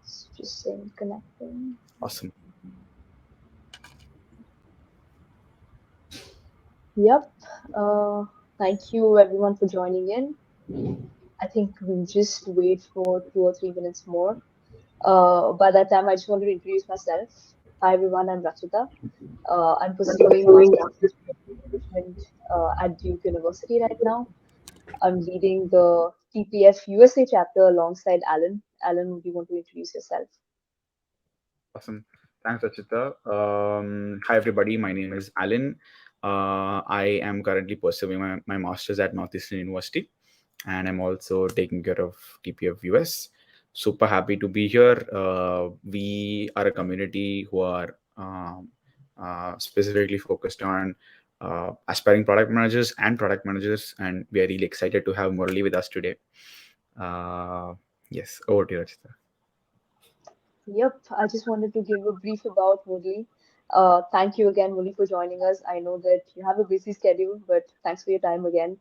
It's just saying connecting. Awesome. Yep. Thank you everyone for joining in. I think we'll just wait for 2 or 3 minutes more. By that time, I just wanted to introduce myself. Hi everyone, I'm Rachita. I'm pursuing master's management at Duke University right now. I'm leading the TPF USA chapter alongside Alan. Alan, would you want to introduce yourself? Awesome. Thanks, Achita. Hi, everybody. My name is Alan. I am currently pursuing my master's at Northeastern University, and I'm also taking care of TPF US. Super happy to be here. We are a community who are specifically focused on aspiring product managers and product managers, and we are really excited to have Murali with us today. Uh, yes, over to you, Achita. Yep, I just wanted to give a brief about Murali. Thank you again, Murali, for joining us. I know that you have a busy schedule, but thanks for your time again.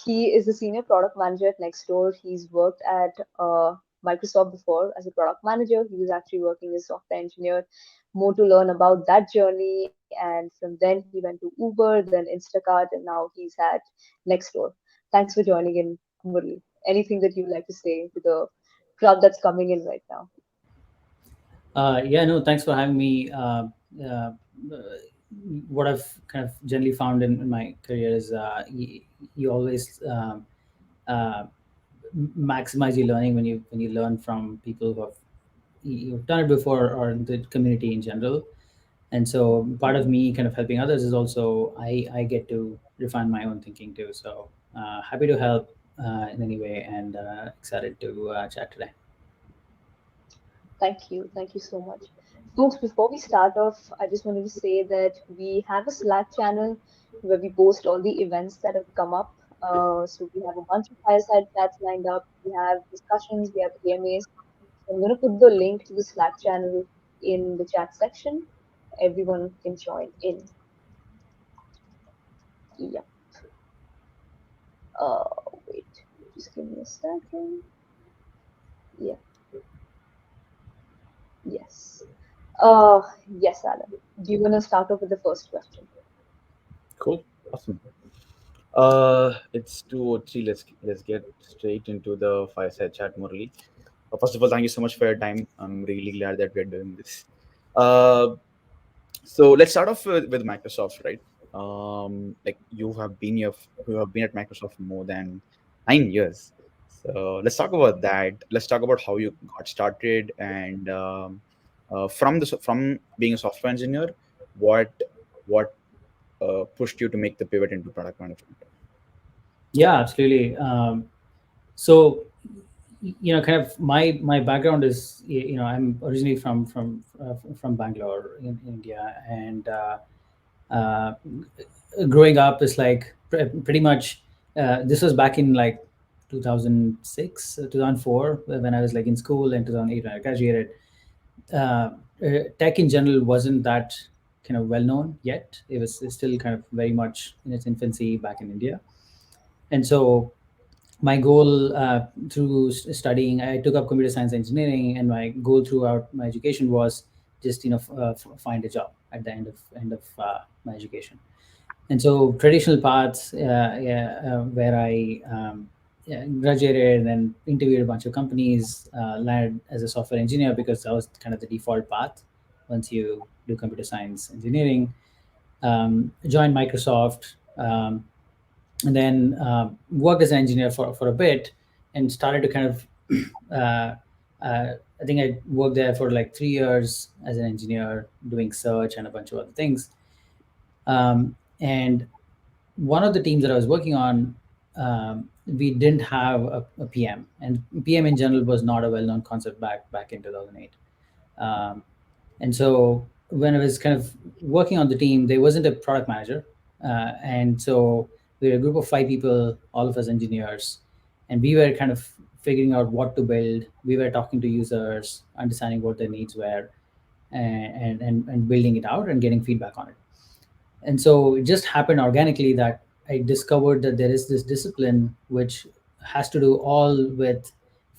He is a senior product manager at Nextdoor. He's worked at Microsoft before as a product manager. He was actually working as a software engineer. More to learn about that journey, and from then he went to Uber, then Instacart, and now he's at Nextdoor. Thanks for joining in, Murali. Anything that you'd like to say to the crowd that's coming in right now? Yeah, no, thanks for having me. Uh, what I've kind of generally found in my career is you always uh, maximize your learning when you learn from people who have you've done it before or the community in general. And so part of me kind of helping others is also I get to refine my own thinking too. So happy to help in any way and excited to chat today. Thank you. Thank you so much. Folks, before we start off, I just wanted to say that we have a Slack channel where we post all the events that have come up. So we have a bunch of fireside chats lined up. We have discussions, we have AMAs. So I'm going to put the link to the Slack channel in the chat section. Everyone can join in. Yeah. Uh, Wait, just give me a second. Yeah. Yes. Yes, Alan. Do you want to start off with the first question? Cool. Awesome. It's 2:03. Let's get straight into the fireside chat, Murali. First of all, thank you so much for your time. I'm really glad that we're doing this. Uh, so let's start off with Microsoft, right? Like you have been at Microsoft for more than 9 years. So let's talk about that. Let's talk about how you got started and from being a software engineer, what what pushed you to make the pivot into product management. Yeah, absolutely. So kind of my background is I'm originally from Bangalore in India, and uh, growing up is like pretty much this was back in like 2006 2004 when I was like in school, and 2008 when I graduated. Tech in general wasn't that kind of well known yet. It's still kind of very much in its infancy back in India. And so my goal through studying, I took up computer science engineering, and my goal throughout my education was just find a job at the end of my education. And so traditional paths, yeah, where I yeah, graduated and then interviewed a bunch of companies, landed as a software engineer because that was kind of the default path once you do computer science engineering. Joined Microsoft, and then worked as an engineer for a bit, and started to kind of uh, I think I worked there for like 3 years as an engineer doing search and a bunch of other things. And one of the teams that I was working on, we didn't have a PM, and PM in general was not a well-known concept back in 2008. Um, and so when I was kind of working on the team, there wasn't a product manager, and so we were a group of 5 people, all of us engineers, and we were kind of figuring out what to build. We were talking to users, understanding what their needs were, and building it out and getting feedback on it. And so it just happened organically that I discovered that there is this discipline which has to do all with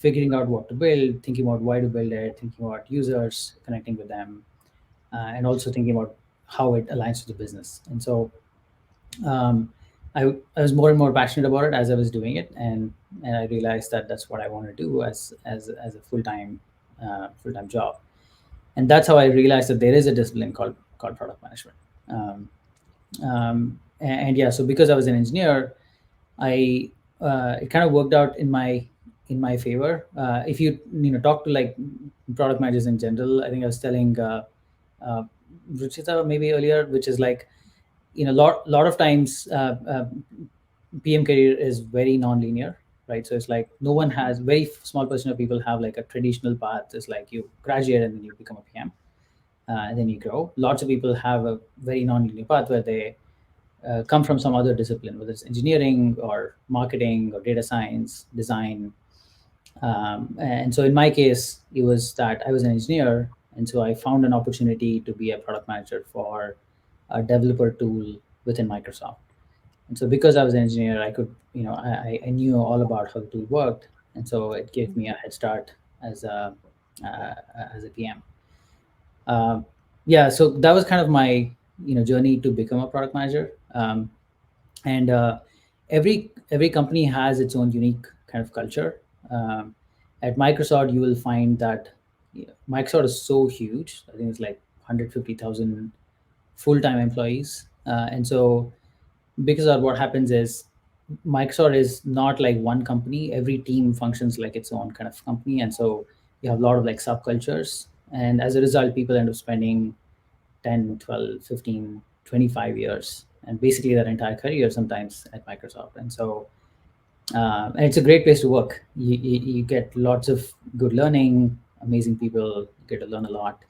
figuring out what to build, thinking about why to build it, thinking about users, connecting with them, and also thinking about how it aligns to the business. And so um, I was more and more passionate about it as I was doing it, and I realized that that's what I want to do as a full time job. And that's how I realized that there is a discipline called product management. And yeah, so because I was an engineer, I it kind of worked out in my favor. If you talk to like product managers in general, I think I was telling uh, Ruchita maybe earlier, which is like, lot of times PM career is very non-linear, right? So it's like no one has very small percent of people have like a traditional path. It's like you graduate and then you become a PM, and then you grow. Lots of people have a very non-linear path where they come from some other discipline, whether it's engineering or marketing or data science, design. And so in my case, it was that I was an engineer, and so I found an opportunity to be a product manager for a developer tool within Microsoft. And so because I was an engineer, I could, I knew all about how the tool worked, and so it gave me a head start as a as a PM. Um, yeah, so that was kind of my journey to become a product manager. And every company has its own unique kind of culture. Um, at Microsoft, you will find that Microsoft is so huge. I think it's like 150,000 full-time employees, and so because of what happens is Microsoft is not like one company. Every team functions like its own kind of company, and so you have a lot of like subcultures. And as a result, people end up spending 10, 12, 15, 25 years, and basically their entire career sometimes at Microsoft. And so, and it's a great place to work. You get lots of good learning, amazing people, you get to learn a lot.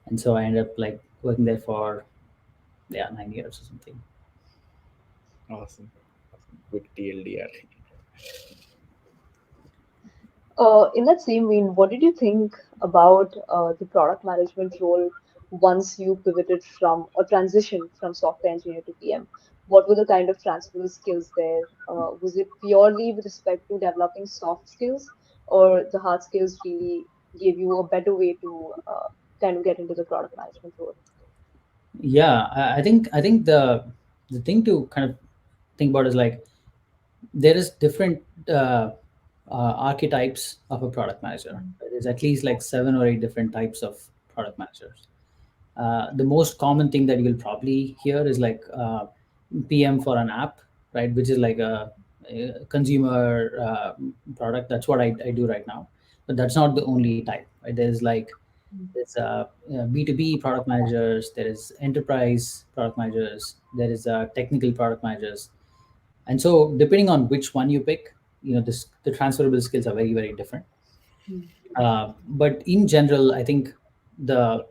And so I ended up like working there for, yeah, 9 years or something. Awesome. Quick TLDR. In that same vein, what did you think about the product management role once you pivoted from or transitioned from software engineer to PM? What were the kind of transferable skills there? Was it purely with respect to developing soft skills, or the hard skills really gave you a better way to kind of get into the product management role? Yeah, I think the thing to kind of think about is like there is different uh, archetypes of a product manager. There's at least like 7 or 8 different types of product managers. The most common thing that you'll probably hear is like PM for an app, right? Which is like a consumer product. That's what I do right now. But that's not the only type, right? There's B2B product managers, there is enterprise product managers, there is technical product managers. And so depending on which one you pick, the transferable skills are very, very different. Mm, But in general, I think the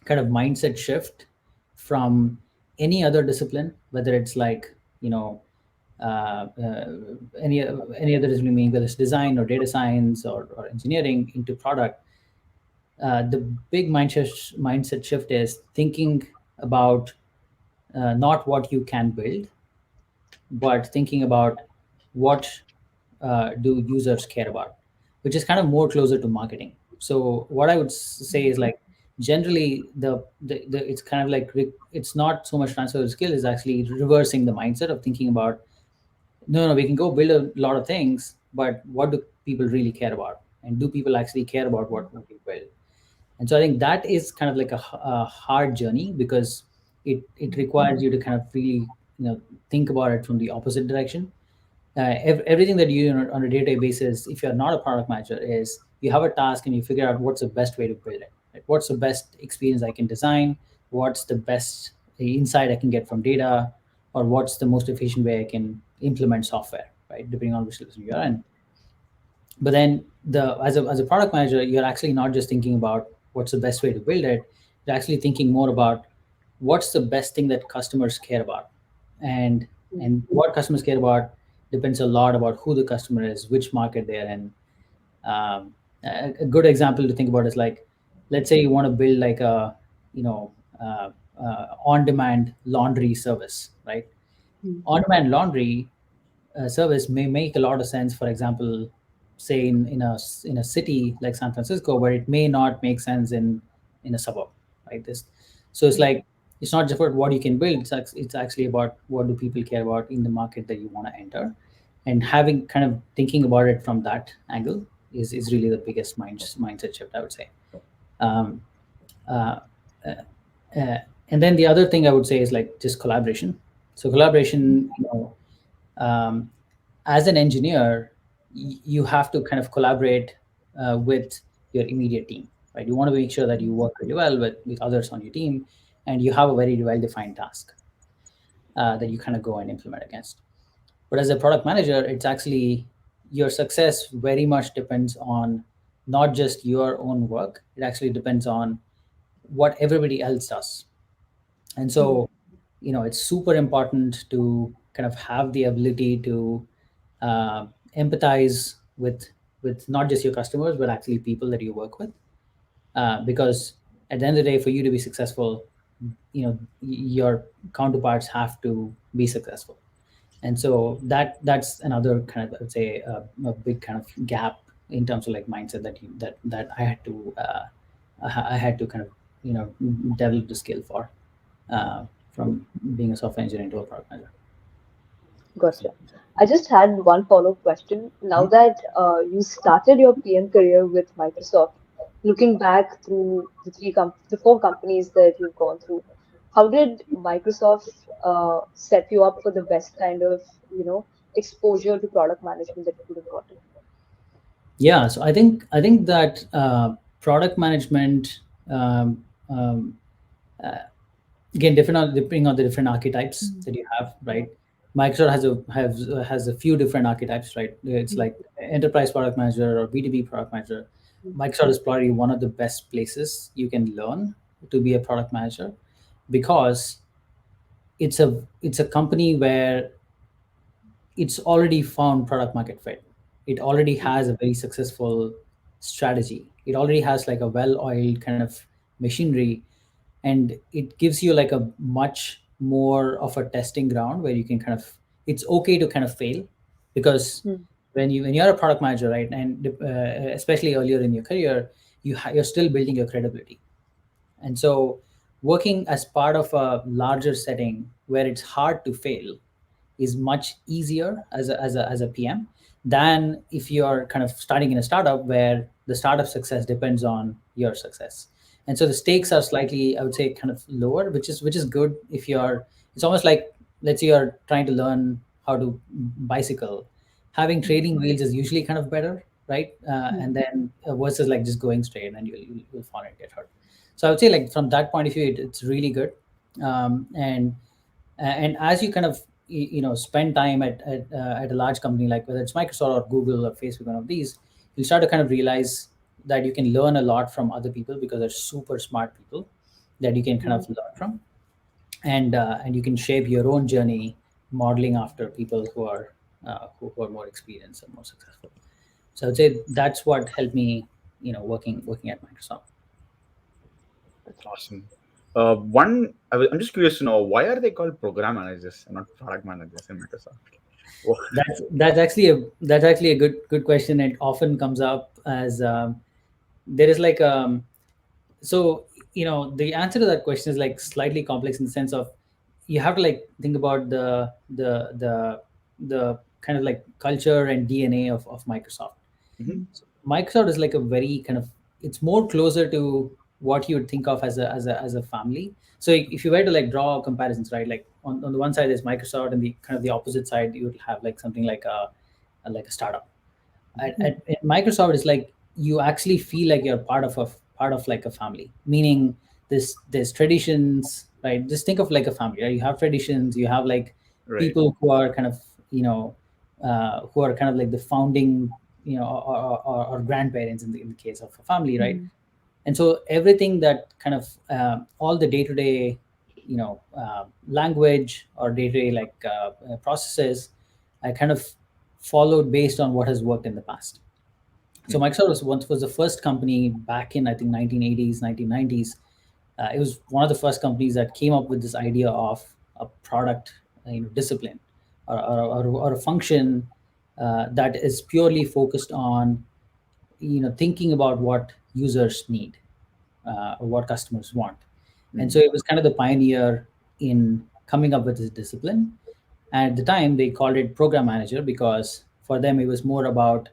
kind of mindset shift from any other discipline, whether it's like you know uh, uh, any other discipline, meaning whether it's design or data science or engineering into product, the big mindset shift is thinking about not what you can build, but thinking about what do users care about, which is kind of more closer to marketing. So what I would say is like generally the it's kind of like it's not so much transfer of skill, is actually reversing the mindset of thinking about no, we can go build a lot of things, but what do people really care about, and do people actually care about what we build? And so I think that is kind of like a hard journey, because it requires you to kind of really think about it from the opposite direction. Everything that you do on a day-to-day basis, if you're not a product manager, is you have a task and you figure out what's the best way to build it, right? What's the best experience I can design, what's the best insight I can get from data, or what's the most efficient way I can implement software, right, depending on which system you're in. But then as a product manager, you're actually not just thinking about what's the best way to build it, you're actually thinking more about what's the best thing that customers care about. and mm, and what customers care about depends a lot about who the customer is, which market they're in. A good example to think about is like, let's say you want to build like a you know uh, on-demand laundry service, right? mm, On-demand laundry service may make a lot of sense, for example, say in a city like San Francisco, where it may not make sense in a suburb, right? This, so it's like it's not just about what you can build. It's actually about what do people care about in the market that you want to enter, and having kind of thinking about it from that angle is really the biggest mindset shift, I would say. Um, uh, uh, and then the other thing I would say is like just collaboration. So collaboration, um, as an engineer, you have to kind of collaborate with your immediate team, right? You want to make sure that you work really well with others on your team, and you have a very well defined task that you kind of go and implement against. But as a product manager, it's actually your success very much depends on not just your own work. It actually depends on what everybody else does. And so, it's super important to kind of have the ability to uh, empathize with not just your customers, but actually people that you work with, because at the end of the day, for you to be successful, your counterparts have to be successful. And so that's another kind of, I would say, a big kind of gap in terms of like mindset that I had to kind of develop the skill for, from being a software engineer to a product manager. Gotcha. I just had one follow-up question. Now that you started your PM career with Microsoft, looking back through the four companies that you've gone through, how did Microsoft set you up for the best kind of, exposure to product management that you could have gotten? Yeah, so I think that product management, um, um, uh, again, depending on the different archetypes that you have, right? Microsoft has a few different archetypes, right? It's like enterprise product manager or B2B product manager. Microsoft is probably one of the best places you can learn to be a product manager, because it's a company where it's already found product market fit. It already has a very successful strategy. It already has like a well-oiled kind of machinery, and it gives you like a much more of a testing ground where you can kind of, it's okay to kind of fail, because when you're a product manager, right, and especially earlier in your career, you're still building your credibility. And so working as part of a larger setting where it's hard to fail is much easier as a PM than if you're kind of starting in a startup where the startup success depends on your success. And so the stakes are slightly, I would say, kind of lower, which is good if you're. It's almost like, let's say you're trying to learn how to bicycle. Having trailing wheels is usually kind of better, right? And then versus like just going straight, and you'll fall and get hurt. So I would say, like, from that point of view, it's really good. And as you kind of spend time at a large company, like whether it's Microsoft or Google or Facebook, one of these, you start to kind of realize that you can learn a lot from other people, because they're super smart people that you can kind of learn from, and you can shape your own journey modeling after people who are more experienced and more successful. So I would say that's what helped me, working at Microsoft. Awesome. I'm just curious to know, why are they called program managers and not product managers in Microsoft? Oh, That's actually a good question. It often comes up as, there is like, so the answer to that question is like slightly complex, in the sense of, you have to like think about the kind of like culture and DNA of Microsoft. mhm. So Microsoft is like a very kind of, it's more closer to what you would think of as a family. So if you were to like draw comparisons, right, like on the one side is Microsoft, and the kind of the opposite side you would have like something like a startup. At Microsoft, it's like you actually feel like you're part of like a family, meaning there's traditions, right? Just think of like a family, right? You have traditions, you have like Right. people who are kind of, who are kind of like the founding, or grandparents in the case of a family, right? And so everything that kind of, all the day-to-day, language or day-to-day like processes, I kind of followed based on what has worked in the past. So Microsoft was the first company back in, I think, 1980s, 1990s. It was one of the first companies that came up with this idea of a product, discipline, or a function that is purely focused on thinking about what users need, or what customers want. And so it was kind of the pioneer in coming up with this discipline. And at the time, they called it program manager because for them it was more about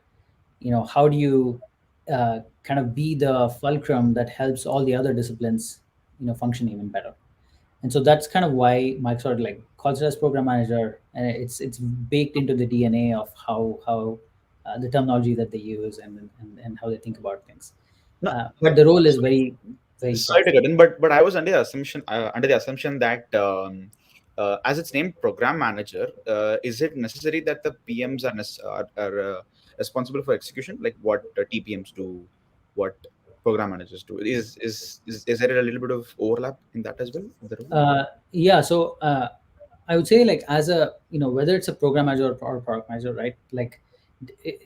how do you kind of be the fulcrum that helps all the other disciplines function even better. And so that's kind of why Microsoft like calls it as program manager, and it's baked into the DNA of how the terminology that they use, and how they think about things. No, But the role is very very sorry broad. to cut in, but I was under the assumption that as it's named program manager, is it necessary that the PMs are responsible for execution, like what TPMs do, what program managers do? Is there a little bit of overlap in that as well? In the role? Yeah, so I would say like as a whether it's a program manager or product manager, right? Like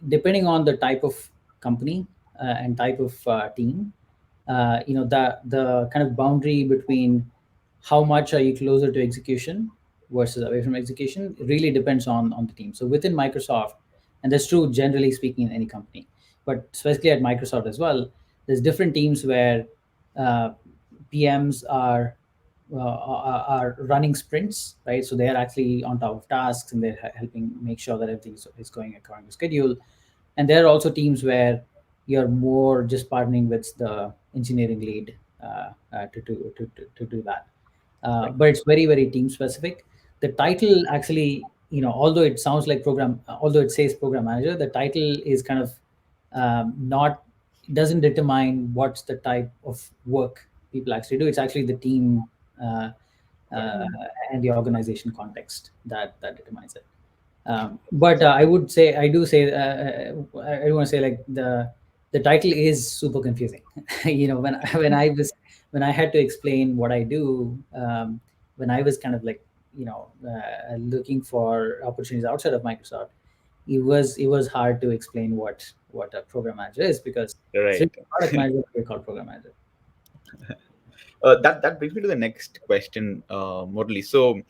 depending on the type of company and type of team, the kind of boundary between how much are you closer to execution versus away from execution really depends on the team. So within Microsoft, and that's true generally speaking in any company, but especially at Microsoft as well, there's different teams where uh, PMs are running sprints, right? So they are actually on top of tasks, and they're helping make sure that everything is going according to schedule. And there are also teams where you're more just partnering with the engineering lead to do that. But it's very very team specific. The title actually, although it sounds like program, although it says program manager, the title is kind of not doesn't determine what's the type of work people actually do. It's actually the team uh, uh, and the organization context that determines it. But I would say, I do say, I want to say like the title is super confusing. When I had to explain what I do, when I was kind of like looking for opportunities outside of Microsoft, it was hard to explain what a program manager is, because it's Right. really product manager, we call program manager. That brings me to the next question, Murali. So,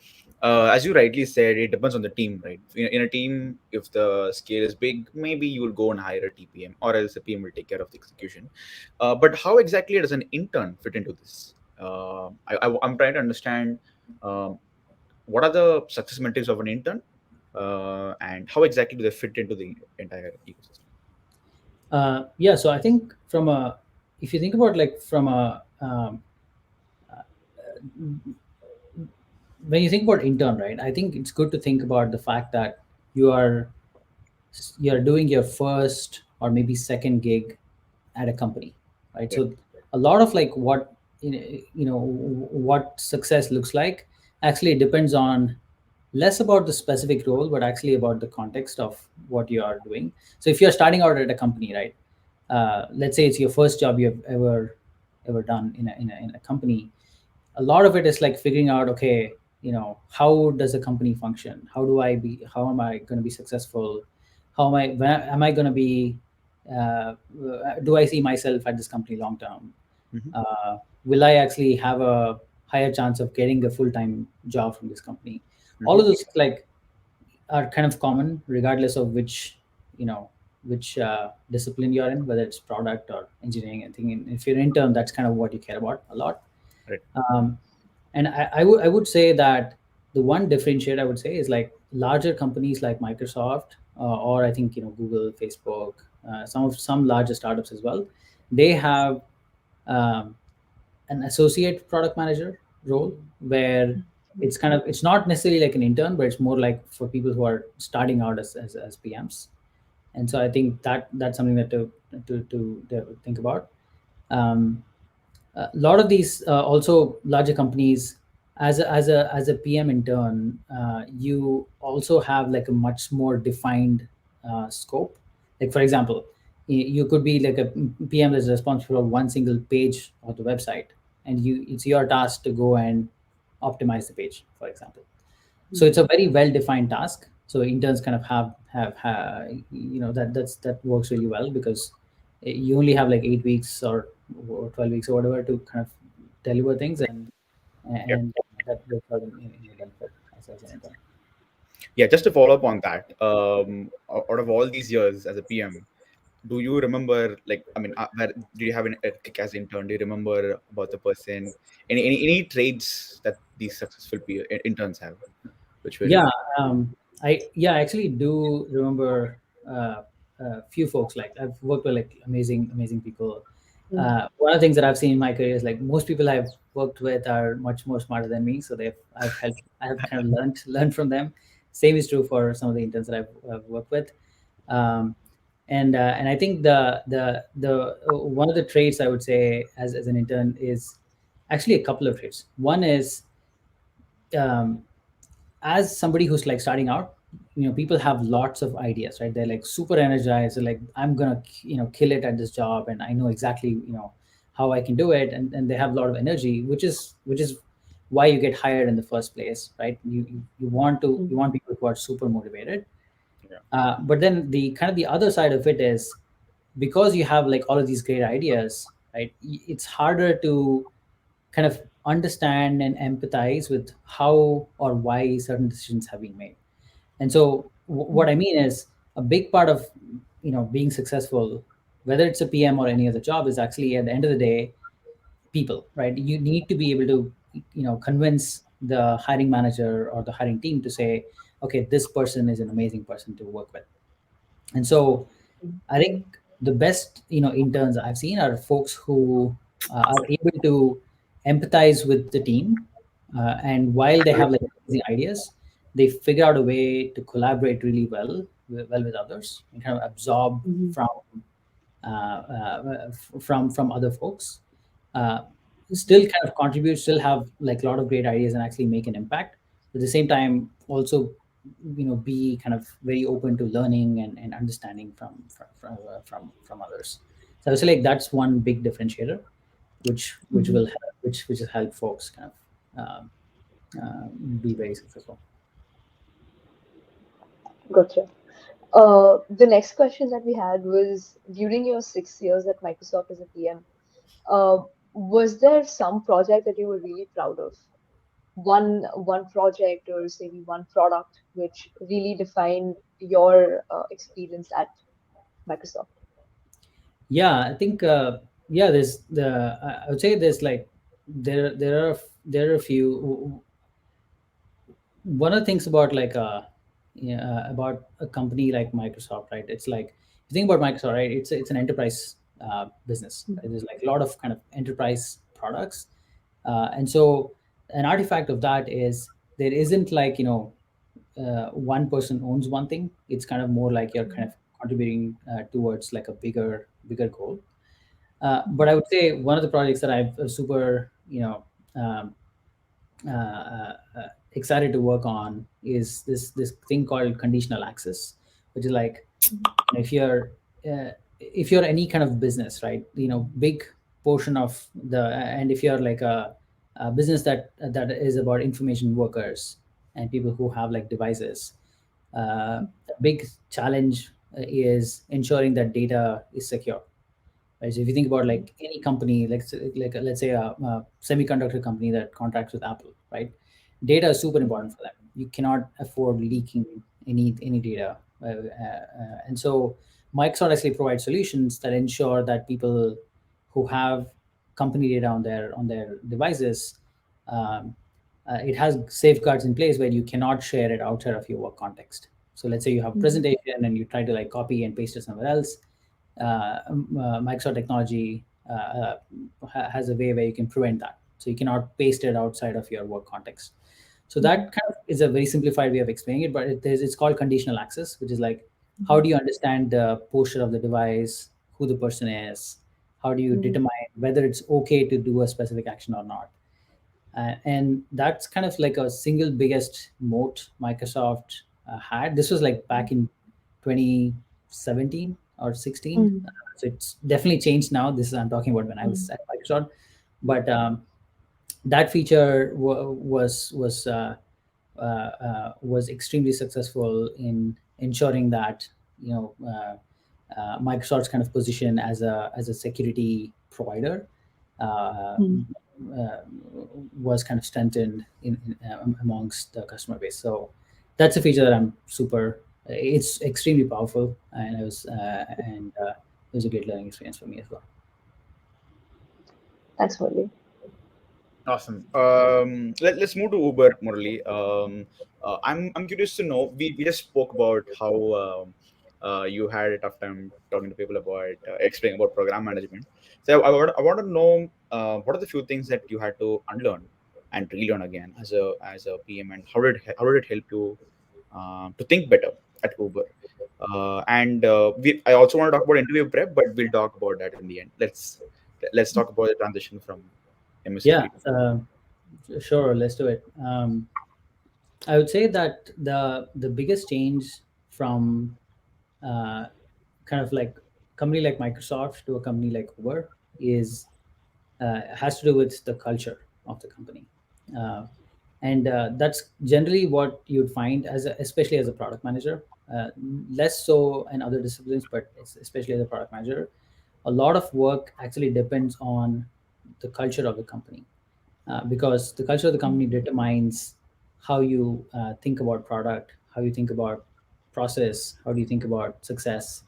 as you rightly said, it depends on the team, right? In a team, if the scale is big, maybe you will go and hire a TPM, or else a PM will take care of the execution. But how exactly does an intern fit into this? I'm trying to understand um, what are the success metrics of an intern, and how exactly do they fit into the entire ecosystem? Yeah, so I think if you think about like from a when you think about intern, right? I think it's good to think about the fact that you are you're doing your first or maybe second gig at a company, right? Right. So a lot of like what what success looks like actually depends on less about the specific role, but actually about the context of what you are doing. So if you're starting out at a company, right? Let's say it's your first job you've ever done in a company. A lot of it is like figuring out, okay, how does a company function? How am I going to be successful? Am I going to be uh, do I see myself at this company long term? Mhm. Will I actually have a higher chance of getting a full-time job from this company? All Mhm. of those like are kind of common regardless of which discipline you're in, whether it's product or engineering. I think if you're an intern, that's kind of what you care about a lot. Right. um, and I would say that the one differentiator I would say is like larger companies like Microsoft, or I think Google, Facebook, some larger startups as well. They have um, an associate product manager role, where it's not necessarily like an intern, but it's more like for people who are starting out as PMs. And so I think that's something that to think about. Um, a lot of these also larger companies, as a PM intern, you also have like a much more defined scope. Like for example, you could be like a PM that's responsible for one single page of the website, and it's your task to go and optimize the page, for example. So it's a very well defined task. So interns kind of have that works really well, because you only have like 8 weeks or 12 weeks or whatever to kind of deliver things, and Yeah. and that works out in your benefit as an intern. Yeah, just to follow up on that, out of all these years as a PM, do you remember, like, I mean, where, did you have a kick as intern? Do you remember about the person? Any traits that these successful interns have, which were Yeah, really I actually do remember a few folks. Like I've worked with like amazing people. Mm, One of the things that I've seen in my career is like most people I've worked with are much more smarter than me, so I have kind of learned from them. Same is true for some of the interns that I've worked with. Um, and I think the one of the traits I would say as an intern is actually a couple of traits. One is um, as somebody who's like starting out, people have lots of ideas, right? They're like super energized. They're like, I'm gonna kill it at this job, and I know exactly how I can do it, and they have a lot of energy, which is why you get hired in the first place, right? You want people who are super motivated. yeah. But then the kind of the other side of it is, because you have like all of these great ideas, right? It's harder to kind of understand and empathize with how or why certain decisions have been made. And so what I mean is, a big part of being successful, whether it's a PM or any other job, is actually at the end of the day people, right? You need to be able to convince the hiring manager or the hiring team to say, okay, this person is an amazing person to work with. And so I think the best interns I've seen are folks who are able to empathize with the team, and while they have like amazing ideas, they figure out a way to collaborate really well with others and kind of absorb mhm, from from other folks. Uh, Still kind of contribute, still have like a lot of great ideas and actually make an impact. At the same time, also be kind of very open to learning and understanding from others. So I would say like that's one big differentiator, which mhm. will help, which will help folks kind of uh, be very successful. Gotcha. The next question that we had was during your 6 years at Microsoft as a PM, uh, was there some project that you were really proud of? One project or maybe one product which really defined your experience at Microsoft? Yeah, I think yeah, there's the I would say there's like there are a few. One of the things about like yeah, about a company like Microsoft, right? It's like, if you think about Microsoft, right? It's an enterprise business, right? There's like a lot of kind of enterprise products, and so an artifact of that is there isn't like one person owns one thing. It's kind of more like you're kind of contributing towards like a bigger goal. But I would say one of the projects that I've super um, excited to work on is this thing called conditional access, which is like, if you're uh, if you're any kind of business, right? Big portion of the and if you're like a business that is about information workers and people who have like devices, a big challenge is ensuring that data is secure, right? So if you think about like any company, like let's say a semiconductor company that contracts with Apple, right? Data is super important for them. You cannot afford leaking any data, and so Microsoft actually provides solutions that ensure that people who have company data on their devices, um, it has safeguards in place where you cannot share it outside of your work context. So let's say you have a Mhm, presentation and you try to like copy and paste it somewhere else. Microsoft technology has a way where you can prevent that. So you cannot paste it outside of your work context. So that mhm, kind of is a very simplified way of explaining it, but it's called conditional access, which is like, how do you understand the posture of the device, who the person is, how do you mhm, determine whether it's okay to do a specific action or not? And that's kind of like a single biggest moat Microsoft had. This was like back in 2017 or 16. mhm, So it's definitely changed now. This is, I'm talking about when I was mhm, at Microsoft. But that feature was extremely successful in ensuring that Microsoft's kind of position as a security provider uh, mhm, uh, was kind of strengthened amongst the customer base. So that's a feature that I'm super. It's extremely powerful, and it was a great learning experience for me as well. Thanks, Murali. Awesome. Let's move to Uber, Murali. I'm curious to know. We just spoke about how you had a tough time talking to people about explaining about program management. So I want to know what are the few things that you had to unlearn and relearn again as a PM, and how did it help you to think better at Uber? I also want to talk about interview prep, but we'll talk about that in the end. Let's talk about the transition from Yeah, MSFT to. sure. Let's do it. I would say that the biggest change from uh, kind of like company like Microsoft to a company like Uber is has to do with the culture of the company, uh, and that's generally what you'd find especially as a product manager. Less so in other disciplines, but especially as a product manager, a lot of work actually depends on the culture of the company, because the culture of the company determines how you think about product, how you think about process, how do you think about success.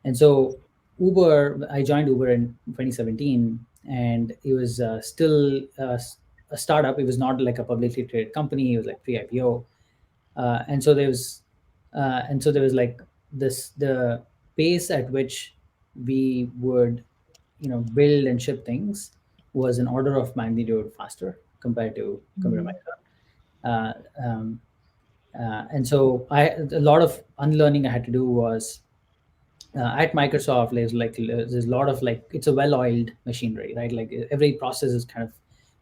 And so I joined Uber in 2017, and it was still a startup. It was not like a publicly traded company. It was like pre-IPO, and so there was like the pace at which we would build and ship things was an order of magnitude faster compared to Mm. Microsoft. Uh, um, and so a lot of unlearning I had to do was at Microsoft. There's a lot of like it's a well-oiled machinery, right? Like every process is kind of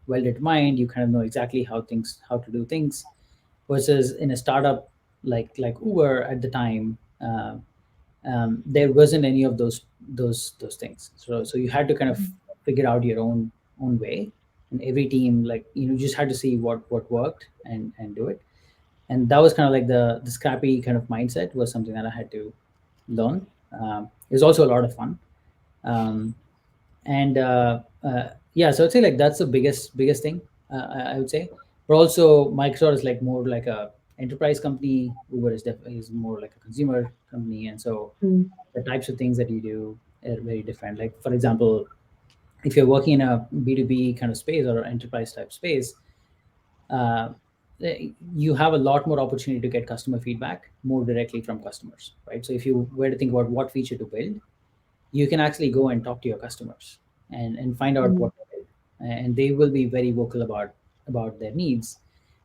well determined. You kind of know exactly how to do things. Versus in a startup like Uber at the time, there wasn't any of those things. So you had to kind of figure out your own way, and every team like just had to see what worked and do it. And that was kind of like the scrappy kind of mindset was something that I had to learn. It was also a lot of fun. um, and Yeah, so I'd say like that's the biggest thing, I would say. But also Microsoft is like more like a enterprise company. Uber is more like a consumer company, and so Mm. the types of things that you do are very different. Like for example, if you're working in a B2B kind of space or enterprise type space, uh, you have a lot more opportunity to get customer feedback more directly from customers, right? So if you were to think about what feature to build, you can actually go and talk to your customers and find out Mm. what to build, and they will be very vocal about their needs.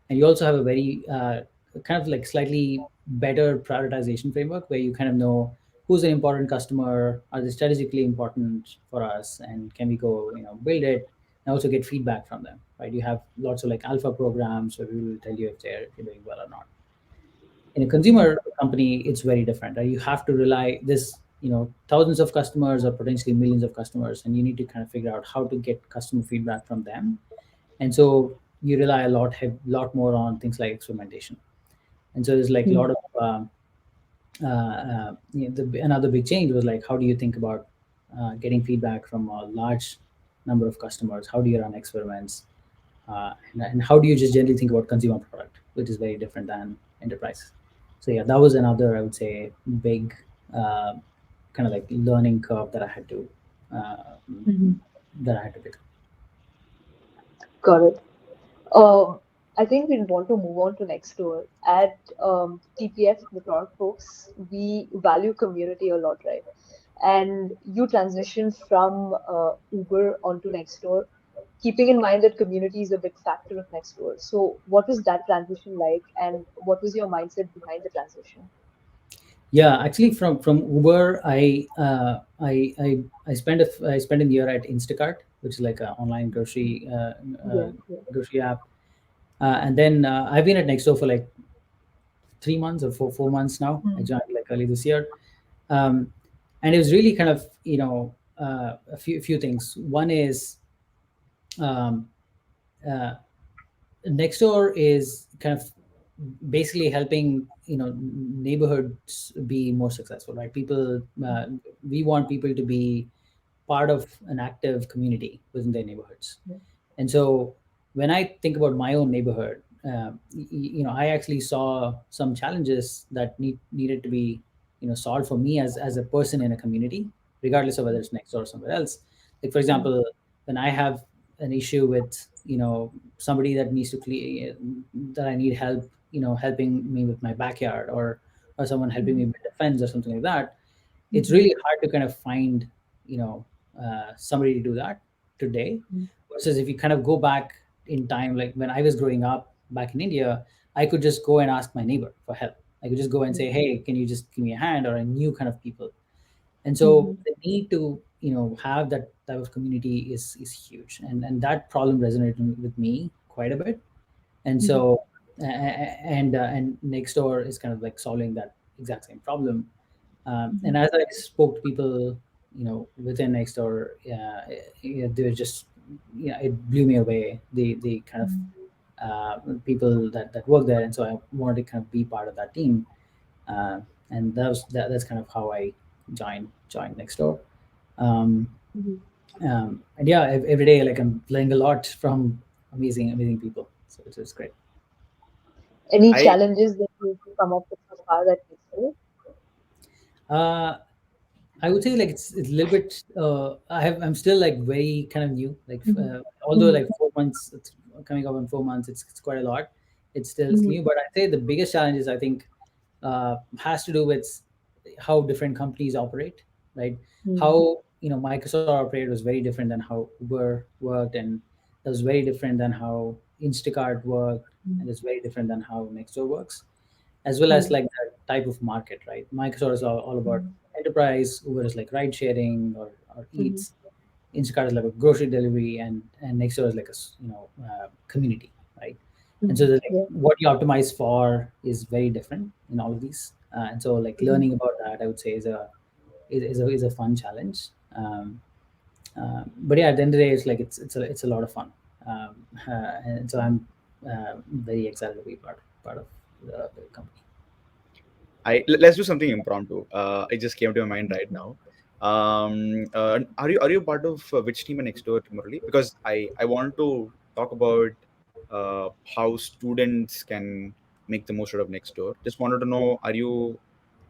And you also have a very kind of like slightly better prioritization framework where you kind of know who's an important customer, are they strategically important for us, and can we go build it, and also get feedback from them, right? You have lots of like alpha programs where we will tell you if you're doing well or not. In a Mm. consumer company, it's very different, right? You have to rely this thousands of customers or potentially millions of customers, and you need to kind of figure out how to get customer feedback from them. And so you rely a lot more on things like experimentation. And so there's like a Mm. lot of another big change was like, how do you think about getting feedback from a large number of customers? How do you run experiments? And how do you just generally think about consumer product, which is very different than enterprise. So yeah, that was another, I would say, big uh, kind of like learning curve uh, Mhm. that I had to pick. Got it. Um, I think we want to move on to Nextdoor. At TPF, the product folks, we value community a lot, right? And you transition from Uber onto Nextdoor, keeping in mind that community is a big factor of Nextdoor. So, what was that transition like, and what was your mindset behind the transition? Yeah, actually, from Uber, I spent a year at Instacart, which is like an online Yeah, yeah. grocery app, and then I've been at Nextdoor for like 3 months or four months now. I Mm. joined like early this year, um, and it was really kind of a few things. One is um, uh, Nextdoor is kind of basically helping neighborhoods be more successful, right? We want people to be part of an active community within their neighborhoods. Yeah. And so when I think about my own neighborhood, I actually saw some challenges that needed to be solved for me as a person in a community, regardless of whether it's next door or somewhere else. Like for example, when I have an issue with somebody that needs to clean, that I need help, helping me with my backyard, or someone helping me with the fence or something like that, it's really hard to kind of find somebody to do that today, versus if you kind of go back in time, like when I was growing up back in India, I could just go and ask my neighbor for help. I could just go and say, hey, can you just give me a hand? Or I knew kind of people. And so the need to have that type of community is huge, and that problem resonated with me quite a bit. And so and Nextdoor is kind of like solving that exact same problem. And as I spoke to people, within Nextdoor, they were just, it blew me away. The kind of people that work there, and so I wanted to kind of be part of that team. Uh, and that's kind of how I joined Nextdoor. Um, and yeah, every day like I'm learning a lot from amazing people. So it's great. Any I challenges that you've come up with so far that makes it? Uh, I would say like it's a little bit. I'm still like very kind of new. Like although like 4 months, it's coming up in 4 months, it's quite a lot. It's new, but I'd say the biggest challenge is, I think, has to do with how different companies operate, right? How Microsoft operated was very different than how Uber worked, and it was very different than how Instacart worked, and it's very different than how Nextdoor works, as well as like the type of market, right? Microsoft is all about enterprise, Uber is like ride sharing or Eats, Instacart is like a grocery delivery, and Nextdoor is like community, right? And so like what you optimize for is very different in all of these, and so like learning about that, I would say, is a fun challenge. But yeah, at the end of the day, it's like it's a lot of fun, and so I'm very excited to be part of the company. let's do something impromptu. It just came to my mind right now. Are you part of which team next door to Murali? Because I want to talk about how students can make the most out of next door. Just wanted to know, are you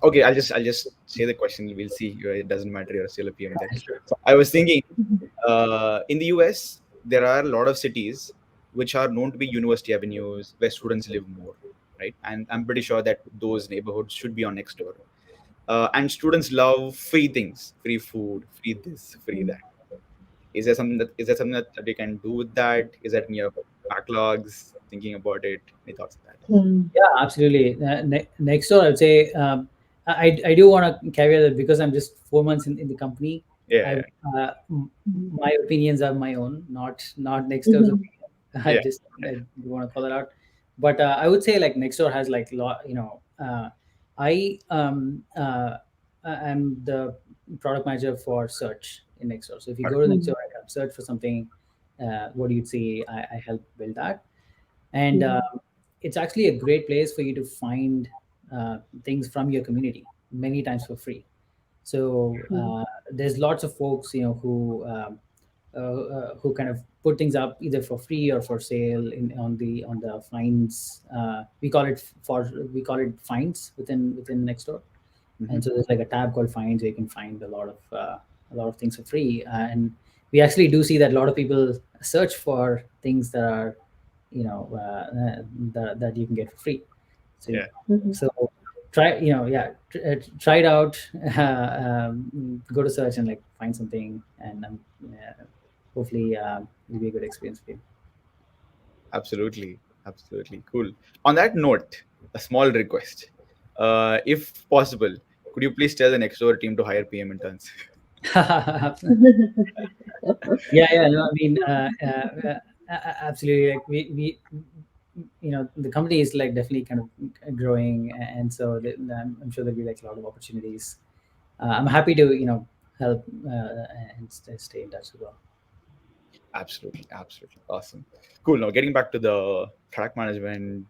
okay? I'll just say the question. We'll see. It doesn't matter. You're still a PM there. Sure. So I was thinking, in the US, there are a lot of cities which are known to be university avenues where students live more, right? And I'm pretty sure that those neighborhoods should be on next door. And students love free things, free food, free this, free that. Is there something that they can do with that? Is that in your backlogs? Thinking about it, any thoughts on that? Yeah, absolutely. Next door, I would say, I do want to caveat that because I'm just 4 months in the company. I Yeah, My opinions are my own, not next door's opinion. yeah, I do want to call that out. But I would say like next door has like lot. I am the product manager for search in Nextdoor. So if you go to Nextdoor and search for something, what do you see? I help build that, and it's actually a great place for you to find things from your community many times for free. So there's lots of folks who kind of put things up either for free or for sale on the finds. We call it finds within Nextdoor. And so there's like a tab called finds where you can find a lot of things for free. And we actually do see that a lot of people search for things that are that you can get for free. So yeah. so try try it out. Go to search and like find something, and hopefully it'll be a good experience for you. Absolutely, absolutely cool. On that note, a small request. If possible, could you please tell the next door team to hire PM interns? Yeah, no, I mean, absolutely. Like the company is like definitely kind of growing, and so I'm sure there'll be like a lot of opportunities. I'm happy to help and stay in touch as well. Absolutely, absolutely awesome. Cool. Now getting back to the product management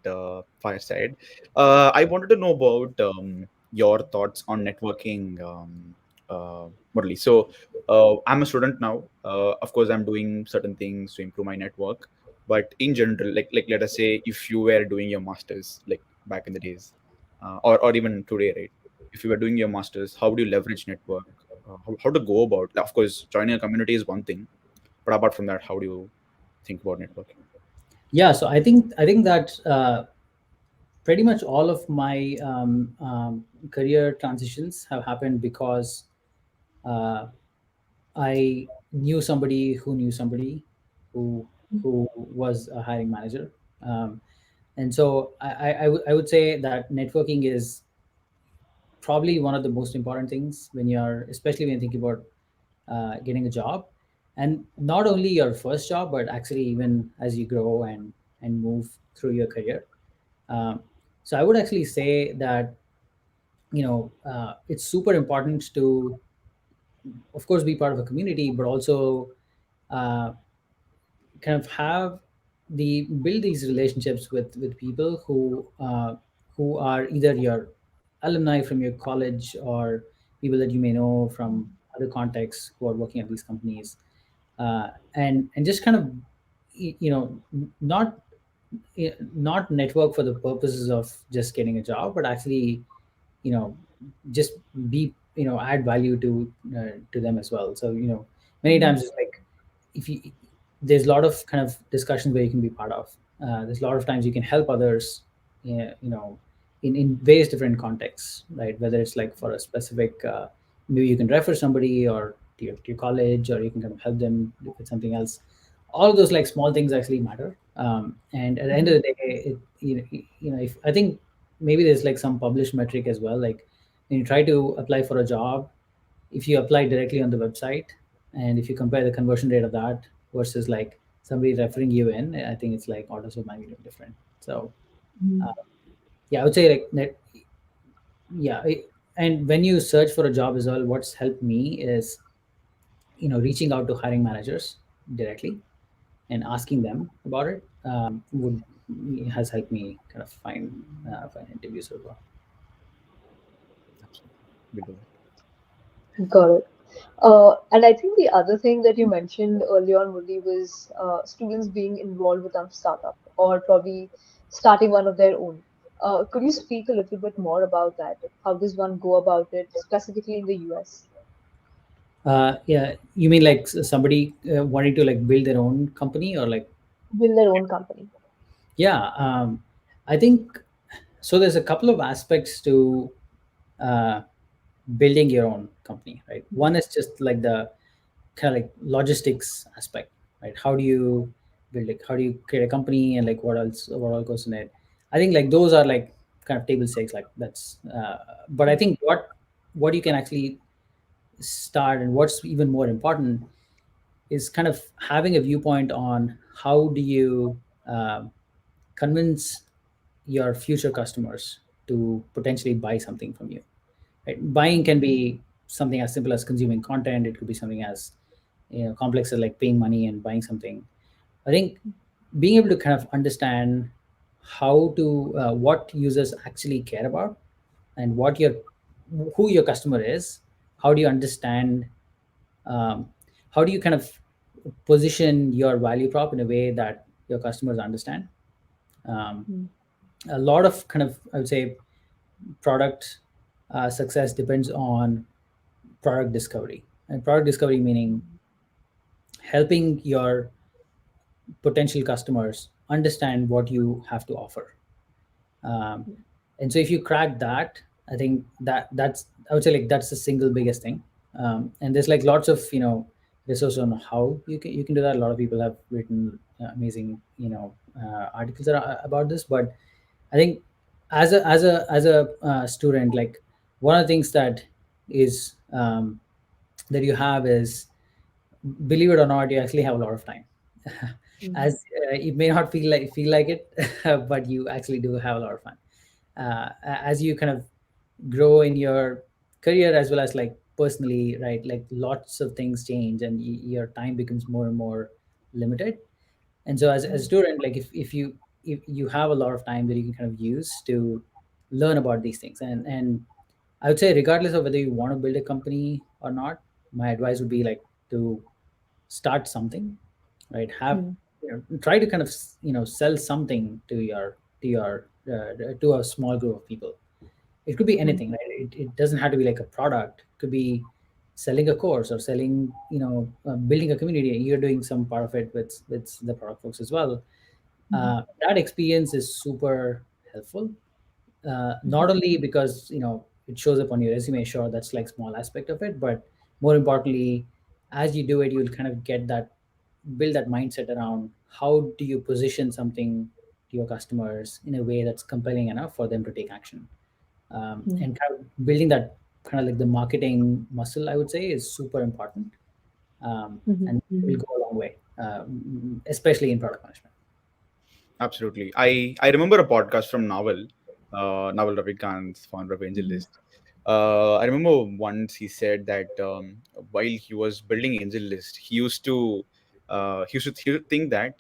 fireside, I wanted to know about your thoughts on networking, Murali. So I'm a student now. Of course, I'm doing certain things to improve my network. But in general, like let us say if you were doing your masters like back in the days, or even today, right? If you were doing your masters, how do you leverage network? How to go about? Of course, joining a community is one thing, but apart from that, how do you think about networking? Yeah, so I think that pretty much all of my career transitions have happened because uh, I knew somebody who knew somebody who was a hiring manager. Um, and so I would say that networking is probably one of the most important things when you're, especially when you think about getting a job, and not only your first job, but actually even as you grow and move through your career. Um, so I would actually say that it's super important to, of course, be part of a community, but also uh, kind of have the build these relationships with people who are either your alumni from your college or people that you may know from other contexts who are working at these companies, uh, and just kind of not not network for the purposes of just getting a job, but actually you know just be add value to them as well. So many Mm. times it's like, if you there's a lot of kind of discussions where you can be part of. There's a lot of times you can help others, in various different contexts, right? Whether it's like for a specific, maybe you can refer somebody or to your college, or you can kind of help them with something else. All of those like small things actually matter. And at the end of Mhm. the day, if I think maybe there's like some published metric as well, like when you try to apply for a job, if you apply directly on the website, and if you compare the conversion rate of that versus like somebody referring you in, I think it's like orders of magnitude different. So Mhm. uh, yeah, I would say like net, yeah. And when you search for a job as well, what's helped me is reaching out to hiring managers directly and asking them about it, would has helped me kind of find interviews as well. Absolutely. We do that. Got it. And I think the other thing that you mentioned earlier on, Murli, was students being involved with a startup or probably starting one of their own. Could you speak a little bit more about that? How does one go about it, specifically in the US? Yeah, you mean like somebody wanting to like build their own company, or like? Build their own company. Yeah, I think so. There's a couple of aspects to uh, building your own company, right? One is just like the kind of like logistics aspect, right? How do you build it? How do you create a company, and like what all goes in it? I think like those are like kind of table stakes, like that's. But I think what you can actually start, and what's even more important, is kind of having a viewpoint on how do you um convince your future customers to potentially buy something from you, right? Buying can be something as simple as consuming content. It could be something as complex as like paying money and buying something. I think being able to kind of understand how to what users actually care about, and what your who your customer is. How do you understand, um, how do you kind of position your value prop in a way that your customers understand? um, Mm. a lot of kind of, I would say, product success depends on product discovery. And product discovery meaning helping your potential customers understand what you have to offer. um, and so if you crack that, I think that's, I would say, like that's the single biggest thing. And there's like lots of resources on how you can do that. A lot of people have written amazing articles about this. But I think as a student, like one of the things that is that you have is, believe it or not, you actually have a lot of time. Mm. As it may not feel like it, but you actually do have a lot of fun. As you kind of grow in your career as well as like personally, right? Like lots of things change, and your time becomes more and more limited. And so as a Mm. student, like if you have a lot of time that you can kind of use to learn about these things. And I would say, regardless of whether you want to build a company or not, my advice would be like to start something, right? Have Mm. try to kind of sell something to your to a small group of people. It could be anything, right? It doesn't have to be like a product. It could be selling a course or selling, building a community. You're doing some part of it with the product folks as well. That experience is super helpful, not only because it shows up on your resume. Sure, that's like small aspect of it, but more importantly, as you do it, you'll kind of get that, build that mindset around how do you position something to your customers in a way that's compelling enough for them to take action. And kind of building that kind of like the marketing muscle, I would say, is super important, and will go a long way, especially in product management. Absolutely. I remember a podcast from Naval Ravikant's founder of AngelList. I remember once he said that while he was building AngelList, he would think that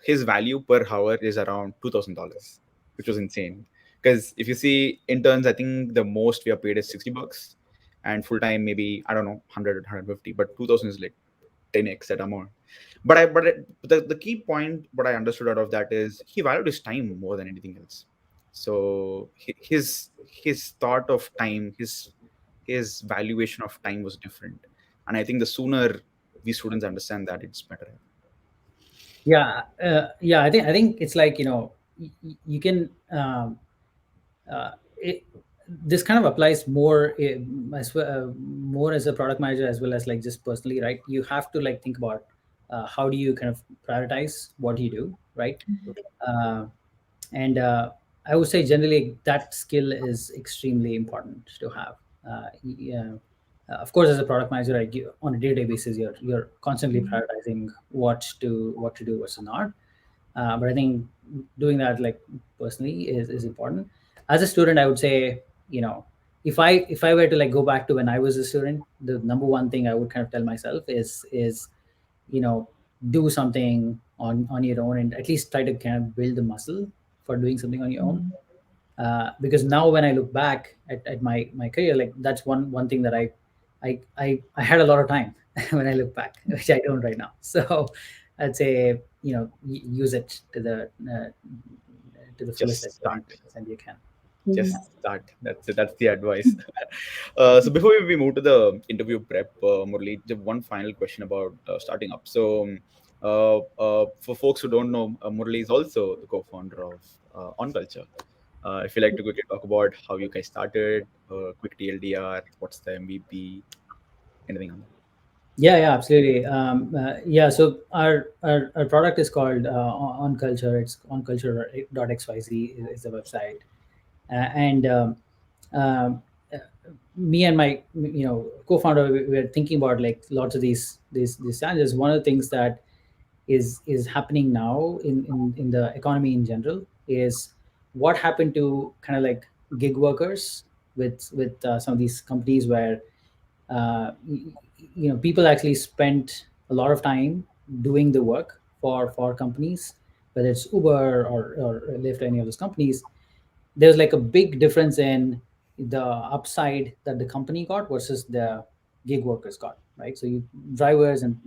his value per hour is around $2,000, which was insane. Because if you see interns, I think the most we are paid is $60, and full time maybe I don't know 100 but 2,000 is like 10x that amount. The key point what I understood out of that is he valued his time more than anything else. So his thought of time, his valuation of time was different, and I think the sooner we students understand that, it's better. Yeah, I think it's like, you can, it, this kind of applies more, more as a product manager as well as like just personally, right? You have to like think about, how do you kind of prioritize what you do, right? uh, and I would say generally that skill is extremely important to have. Yeah, of course, as a product manager, like on a day-to-day basis, you're constantly prioritizing what to do versus not. But I think doing that like personally is important. As a student, I would say, you know if I were to like go back to when I was a student, the number one thing I would kind of tell myself is you know do something on your own, and at least try to kind of build the muscle for doing something on your own. Because now when I look back at my career, like that's one thing that I had a lot of time when I look back, which I don't right now. So I'd say, use it to the fullest Just start. extent you can. Just start. That's the advice. So before we move to the interview prep, Murali, just one final question about starting up. So for folks who don't know, Murali is also the co-founder of On Culture. If you like to quickly talk about how you guys started, quick TLDR, what's the MVP, anything on that? Yeah, absolutely. Yeah, so our product is called On Culture. It's onculture.xyz is the website. And um, uh, me and my co-founder, we were thinking about like lots of these challenges. One of the things that is happening now in the economy in general is what happened to kind of like gig workers with some of these companies where people actually spent a lot of time doing the work for companies, whether it's Uber or Lyft or any of those companies. There's like a big difference in the upside that the company got versus the gig workers got, right? So you drivers and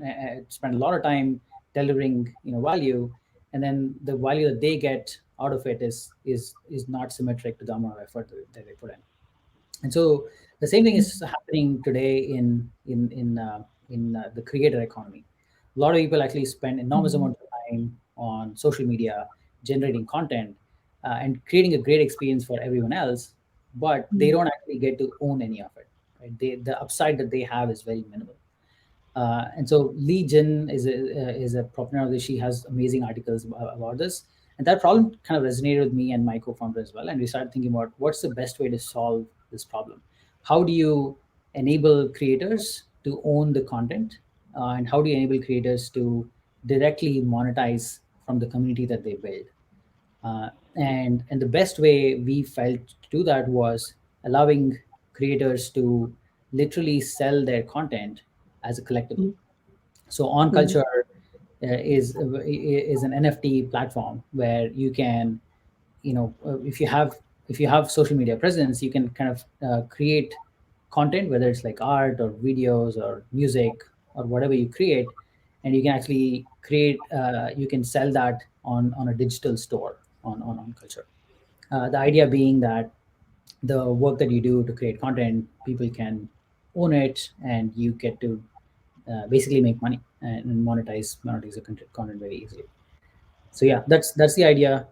spend a lot of time delivering value, and then the value that they get out of it is not symmetric to the amount of effort that they put in. And so the same thing is happening today in the creator economy. A lot of people actually spend enormous amount of time on social media generating content, and creating a great experience for everyone else, but they don't actually get to own any of it, right? The upside that they have is very minimal. And so Lee Jin is a proponent of this. She has amazing articles about this, and that problem kind of resonated with me and my co-founder as well. And we started thinking about what's the best way to solve this problem. How do you enable creators to own the content, and how do you enable creators to directly monetize from the community that they build? And the best way we felt to do that was allowing creators to literally sell their content as a collectible. So On Culture is an NFT platform where you can, if you have social media presence, you can kind of create content, whether it's like art or videos or music or whatever you create, and you can actually create you can sell that on a digital store on culture. The idea being that the work that you do to create content, people can own it, and you get to basically make money and monetize your content very easily. So yeah, that's the idea.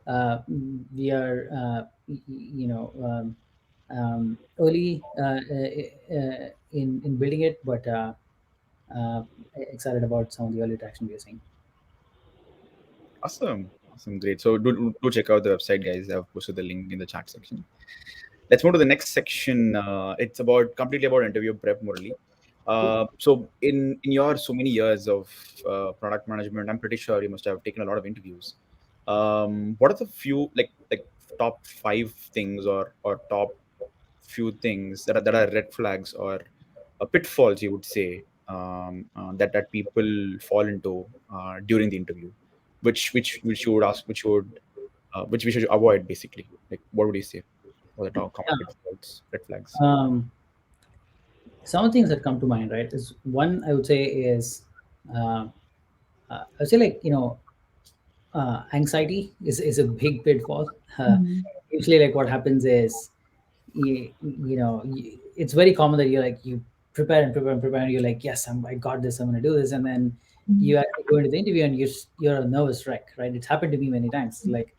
We are early in building it, but uh, excited about some of the early traction we are seeing. Awesome, great. So do check out the website, guys. I've posted the link in the chat section. Let's move to the next section. It's about completely about interview prep, Murali. So in your so many years of product management, I'm pretty sure you must have taken a lot of interviews. What are the few like top five things or top few things that are red flags or pitfalls you would say that people fall into during the interview, which you would ask, which we should avoid basically. Like, what would you say? Or the top common pitfalls, red flags? um, some of the things that come to mind, right, is one I would say is uh, I would say, like, anxiety is a big pitfall. Usually, like, what happens is it's very common that you prepare and prepare and prepare, and you're like, yes, I got this, I'm going to do this, and then you actually go into the interview and you're a nervous wreck, right? It's happened to me many times, like,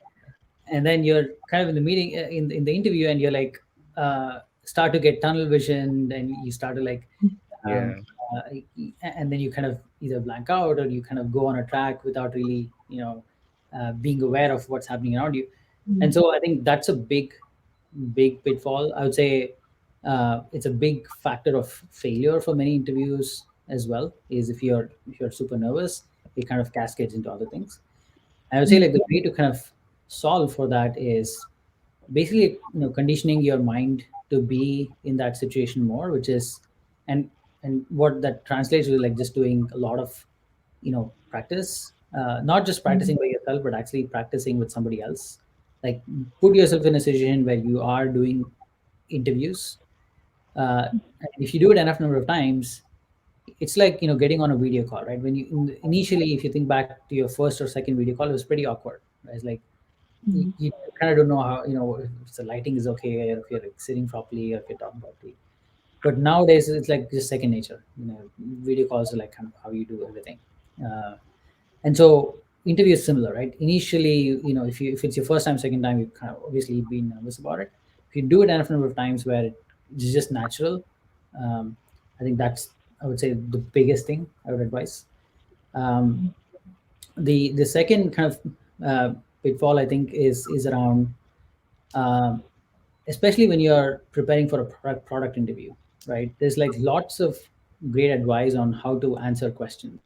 and then you're kind of in the meeting, in the interview, and you're like, start to get tunnel vision, and you start to like um, Yeah. uh, and then you kind of either blank out, or you kind of go on a track without really being aware of what's happening around you. And so I think that's a big pitfall, I would say. It's a big factor of failure for many interviews as well, is if you're super nervous, it kind of cascades into other things. I would say, like, the way to kind of solve for that is basically, conditioning your mind to be in that situation more, which is, and what that translates to, like, just doing a lot of practice, not just practicing by yourself, but actually practicing with somebody else. Like, put yourself in a situation where you are doing interviews. And if you do it enough number of times, it's like, getting on a video call, right? When initially, if you think back to your first or second video call, it was pretty awkward, right? It's like, you kind of don't know how, if the lighting is okay, or if you're like sitting properly, or if you're talking properly. But nowadays, it's like just second nature. Video calls are like kind of how you do everything. uh, and so interview is similar, right? Initially, if it's your first time, second time, you kind of obviously be nervous about it. If you do it enough number of times where it's just natural, um, I think that's, I would say, the biggest thing I would advise. um, the second kind of pitfall, I think, is around, um, especially when you're preparing for a product interview, right? There's like lots of great advice on how to answer questions,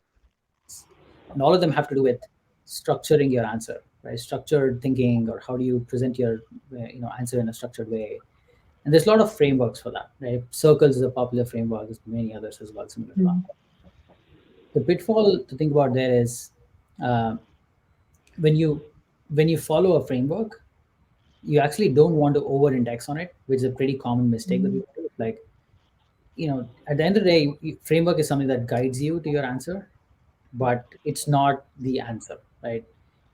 and all of them have to do with structuring your answer, right? Structured thinking, or how do you present your answer in a structured way. And there's a lot of frameworks for that, right? Circles is a popular framework. There's many others as well, similar to that. The pitfall to think about there is, uh, when you follow a framework, you actually don't want to over index on it, which is a pretty common mistake that people do. Like, at the end of the day, framework is something that guides you to your answer, but it's not the answer, right?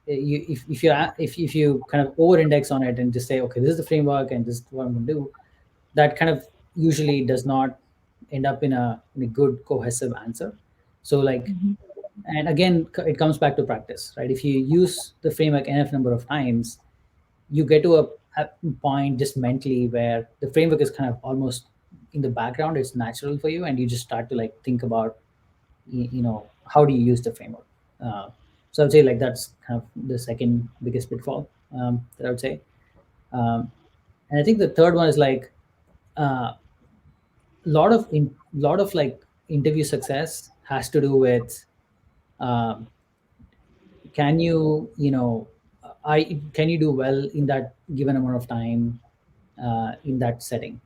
If you kind of over index on it and just say, okay, this is the framework and this is what I'm going to do, that kind of usually does not end up in a good cohesive answer. So, like, and again, it comes back to practice, right? If you use the framework enough number of times, you get to a point just mentally where the framework is kind of almost in the background. It's natural for you, and you just start to like think about, how do you use the framework. uh, so I would say, like, that's kind of the second biggest pitfall, that I would say. And I think the third one is like, uh, lot of like interview success has to do with, um, can you you know I can you do well in that given amount of time, in that setting,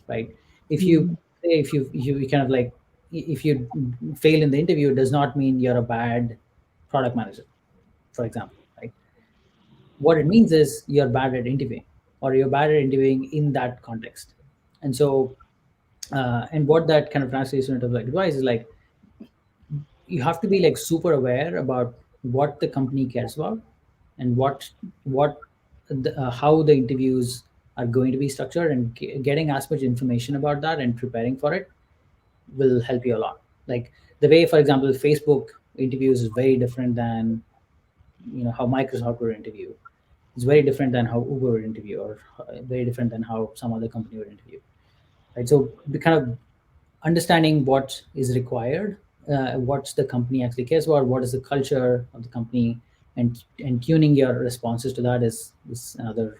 right? If you if you kind of like, if you fail in the interview, it does not mean you're a bad product manager, for example, right? What it means is you're bad at interviewing, or you're bad at interviewing in that context. And so, and what that kind of translates into like advice is like, you have to be like super aware about what the company cares about, and what how the interviews are going to be structured, and getting as much information about that and preparing for it will help you a lot. Like the way, for example, Facebook interviews is very different than how Microsoft would interview. It's very different than how Uber would interview, or very different than how some other company would interview. Right. So we kind of understanding what is required, what's the company actually cares about, what is the culture of the company, and tuning your responses to that is another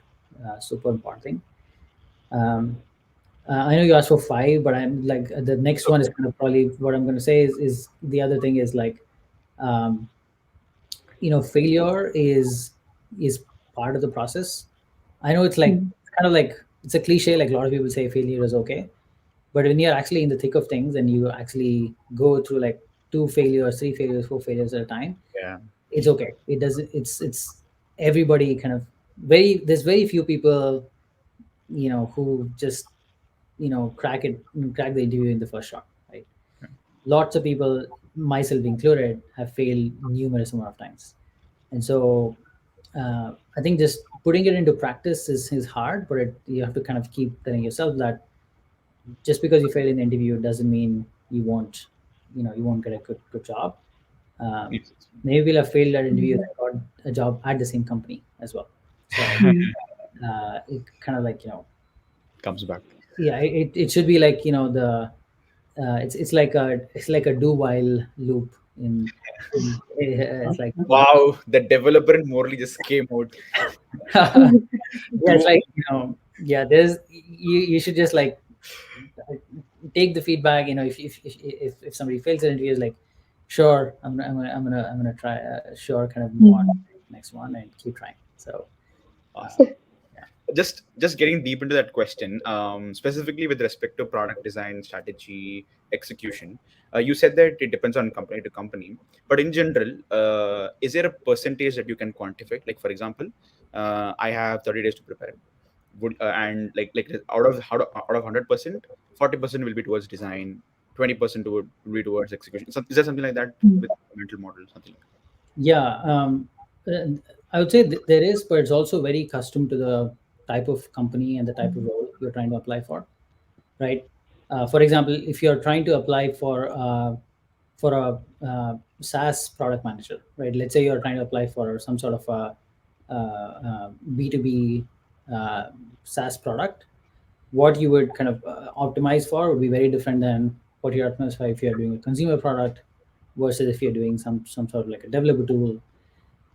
super important thing. Um, I know you asked for five, but I'm like the next one is kind of probably what I'm going to say is the other thing is like, um, failure is part of the process. I know it's like Mm. kind of like it's a cliche, like a lot of people say failure is okay, but when you're actually in the thick of things and you actually go through like two failures, three failures, four failures at a time, Yeah. it's okay. It doesn't. It's everybody kind of There's very few people who just crack the interview in the first shot, right? Lots of people, myself included, have failed numerous amount of times, and so I think just putting it into practice is hard, but you have to kind of keep telling yourself that just because you fail in the interview doesn't mean you won't get a good job. Um, Yes. Maybe we'll have failed at interviews Mhm. and got a job at the same company as well. So Mm. it kind of like Comes back. yeah, it should be like it's like a do while loop it's like Wow, the developer in Morley just came out. yeah, it's Do like yeah, you should just like take the feedback. If somebody fails an interview, is like, sure, I'm gonna try, sure, kind of move on to Mhm. the next one and keep trying. So uh, awesome. yeah. Just getting deep into that question, specifically with respect to product design, strategy, execution. You said that it depends on company to company, but in general, is there a percentage that you can quantify? Like for example, I have 30 days to prepare. And like out of 100%, 40% will be towards design, 20% will be towards execution. So, is there something like that Mm. with mental model, something like Yeah, uh, I would say there is, but it's also very custom to the type of company and the type of role you're trying to apply for, right? For example, if you're trying to apply for a SaaS product manager, right? Let's say you're trying to apply for some sort of a B2B uh, SaaS product. What you would kind of optimize for would be very different than what you're optimized for if you're doing a consumer product versus if you're doing some sort of like a developer tool.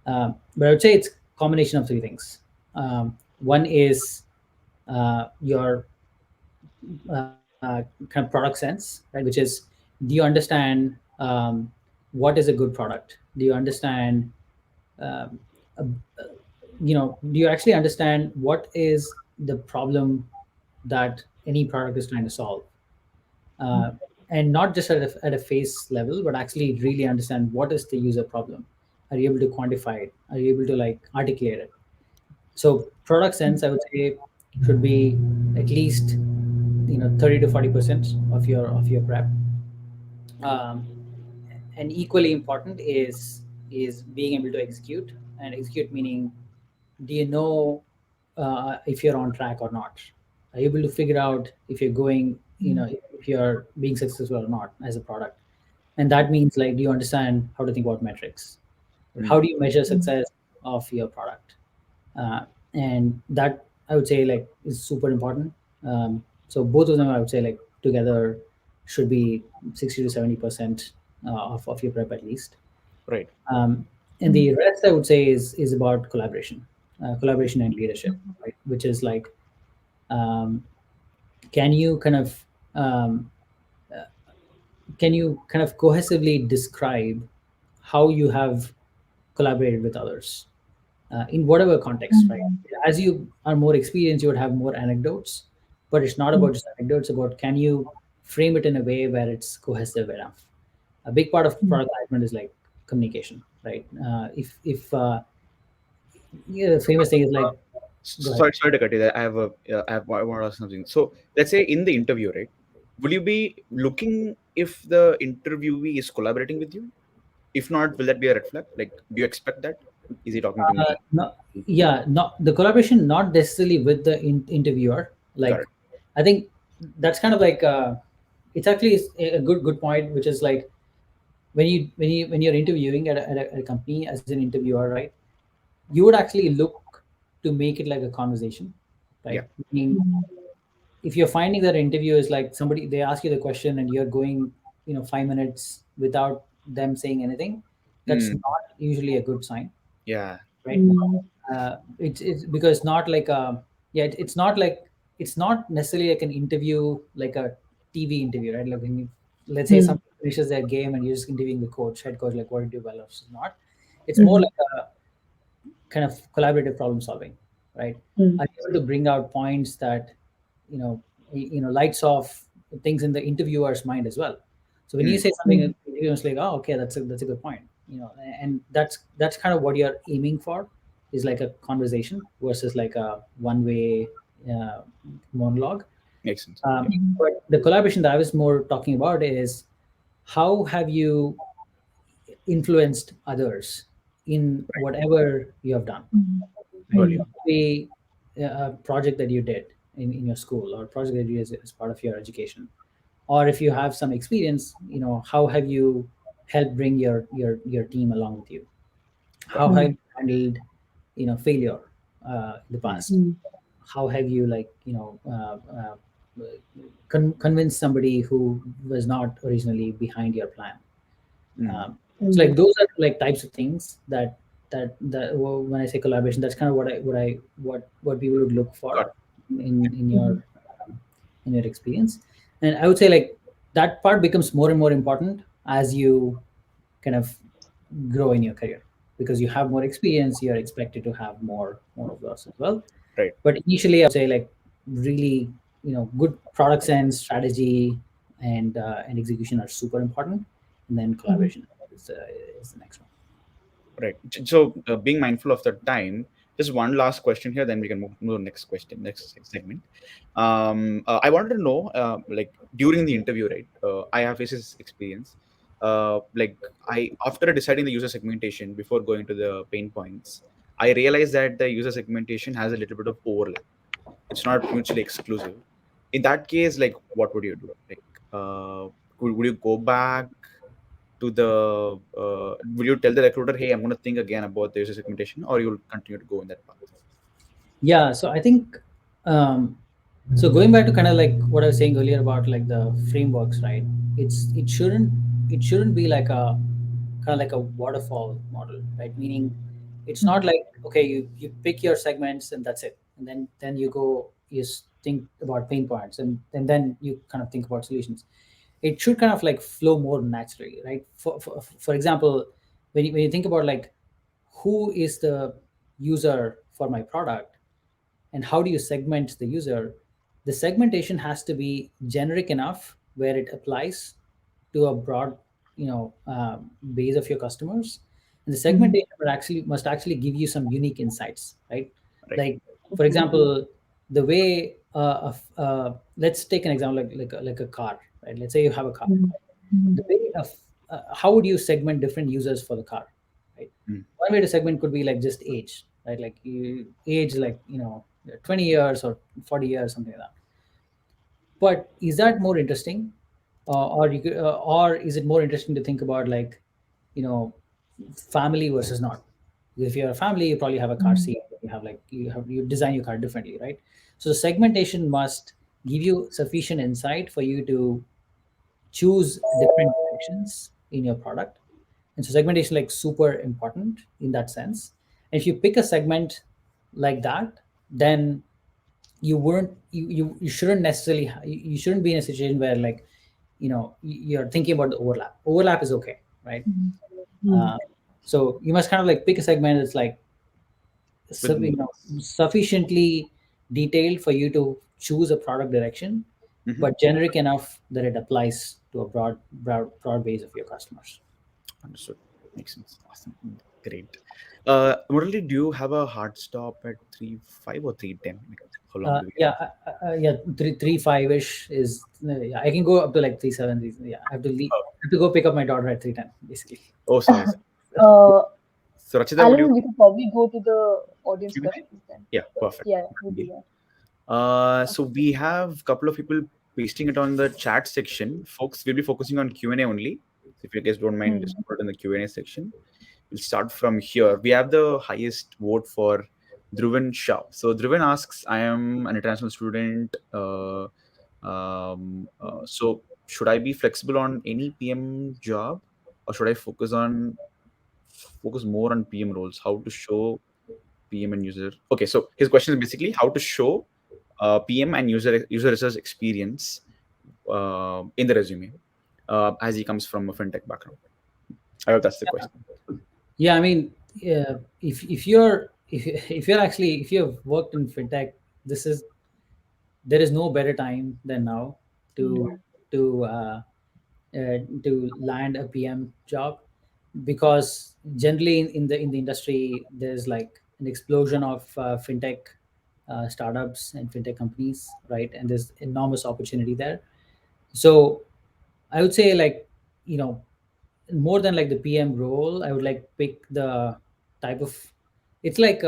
But I would say it's a combination of three things. One is your kind of product sense, right? Which is, do you understand what is a good product? Do you understand, um, uh, do you actually understand what is the problem that any product is trying to solve? Uh, and not just at a face level, but actually really understand what is the user problem. Are you able to quantify it? Are you able to like articulate it? So product sense, I would say, should be at least 30 to 40% of your prep. Um, and equally important is being able to execute, and execute meaning, do you know if you're on track or not? Are you able to figure out if you're going, if you're being successful or not as a product? And that means like, do you understand how to think about metrics? that? How do you measure success of your product? uh, and that, I would say, like, is super important. So both of them, I would say, like, together should be 60 to 70% of your prep at least. Right. um, and the rest, I would say, is about collaboration and leadership, right? Which is like, um, can you kind of um, uh, can you kind of cohesively describe how you have collaborated with others in whatever context, right? As you are more experienced, you would have more anecdotes, but it's not about just anecdotes. About, can you frame it in a way where it's cohesive enough? A big part of product management is like communication, right? If Yeah, the famous thing is like, go ahead. Sorry to cut you there. I want to ask something. So let's say in the interview, right? Will you be looking if the interviewee is collaborating with you? If not, will that be a red flag? Like, do you expect that? Is he talking to me? No, yeah, not the collaboration, not necessarily with the interviewer. Got Like, it. I think that's kind of like it's actually a good point, which is like when you're interviewing at a company as an interviewer, right? You would actually look to make it like a conversation, Yeah. right? Meaning, if you're finding that interview is like somebody they ask you the question and you're going 5 minutes without them saying anything, that's Mm, not usually a good sign, yeah. right? It's because it's not like yeah, it's not like it's not necessarily like an interview, like a TV interview, right? Like when you, let's say somebody finishes their game and you're just interviewing the coach, head coach, like what did you do well or not. It's more like a kind of collaborative problem solving, right? Are you able to bring out points that lights off things in the interviewer's mind as well? So when you Mm, say something, the interviewer's like, oh, okay, that's a good point, and that's kind of what you're aiming for, is like a conversation versus like a one-way uh, monologue. makes sense. um, Yeah. but the collaboration that I was more talking about is how have you influenced others in whatever you have done, right? Got you. Maybe a project that you did in your school, or a project that you did as part of your education, or if you have some experience, how have you helped bring your team along with you? Got How it. have you handled failure in the Mm, past? How have you convinced somebody who was not originally behind your plan? mm. um, so like those are like types of things that well, when I say collaboration, that's kind of what people would look Got for it. in your in your experience. And I would say like that part becomes more and more important as you kind of grow in your career, because you have more experience, you're expected to have more of those as well. Right. But initially I would say like really, good product sense, strategy, and execution are super important, and then collaboration is, uh, is the next one. Right. So, being mindful of the time, just one last question here, then we can move to the next question, next segment. I wanted to know, like during the interview, right? I have this experience. Like after deciding the user segmentation before going to the pain points, I realized that the user segmentation has a little bit of overlap. It's not mutually exclusive. In that case, like, what would you do? Like, would you go back to the will you tell the recruiter, hey, I'm going to think again about the user segmentation, or you'll continue to go in that path? Yeah, so I think so going back to kind of like what I was saying earlier about like the frameworks, right? It shouldn't be like a kind of like a waterfall model, right? Meaning it's not like, okay, you pick your segments and that's it, and then you go, think about pain points, and then you kind of think about solutions. It should kind of like flow more naturally, right? For example, when you think about like who is the user for my product, and how do you segment the user, the segmentation has to be generic enough where it applies to a broad base of your customers, and the segmentation must actually give you some unique insights, right? Right. Like, for example, the way let's take an example like a car, right? Let's say you have a car. The way of how would you segment different users for the car, right? Mm, One way to segment could be like just age, right? Like you age, like 20 years or 40 years, something like that. But is that more interesting, or is it more interesting to think about like, you know family versus not? If you're a family, you probably have a car seat, you design your car differently, right? So the segmentation must give you sufficient insight for you to choose different directions in your product. And so segmentation like super important in that sense. And if you pick a segment like that, then you shouldn't necessarily you shouldn't be in a situation where like, you're thinking about the overlap is okay, right? uh, so you must kind of like pick a segment that's like with sufficiently detailed for you to choose a product direction, mhm. but generic enough that it applies to a broad base of your customers. Understood. Makes sense. Awesome. Great. Murali, do you have a hard stop at 3:05 or 3:10? How long do we Yeah, have? yeah, 3 5 ish is. Yeah, I can go up to like 3 7. Yeah, I have to leave. Oh, I have to go pick up my daughter at 3:10, basically. oh, sorry, sorry. Uh, So Rachita, would you Alan, we could probably go to the audience Q&A? questions then. Yeah, perfect. Yeah, we'll do that. So we have a couple of people pasting it on the chat section. Folks, we'll be focusing on Q&A only. So if you guys don't mind, just Hmm. put it in the Q&A section. We'll start from here. We have the highest vote for Dhruvan Shah. So Dhruvan asks, I am an international student. So should I be flexible on any PM job, or should I focus more on PM roles? How to show PM and user? Okay, so his question is basically how to show PM and user research experience in the resume, as he comes from a fintech background. I hope that's the question. Yeah, I mean, if you're if you're actually if you have worked in fintech, this is there is no better time than now to Hmm. to uh, to land a PM job, because generally in the industry there's like an explosion of fintech startups and fintech companies, right? And there's enormous opportunity there. So I would say, like, you know, more than like the PM role, I would like pick the type of. It's like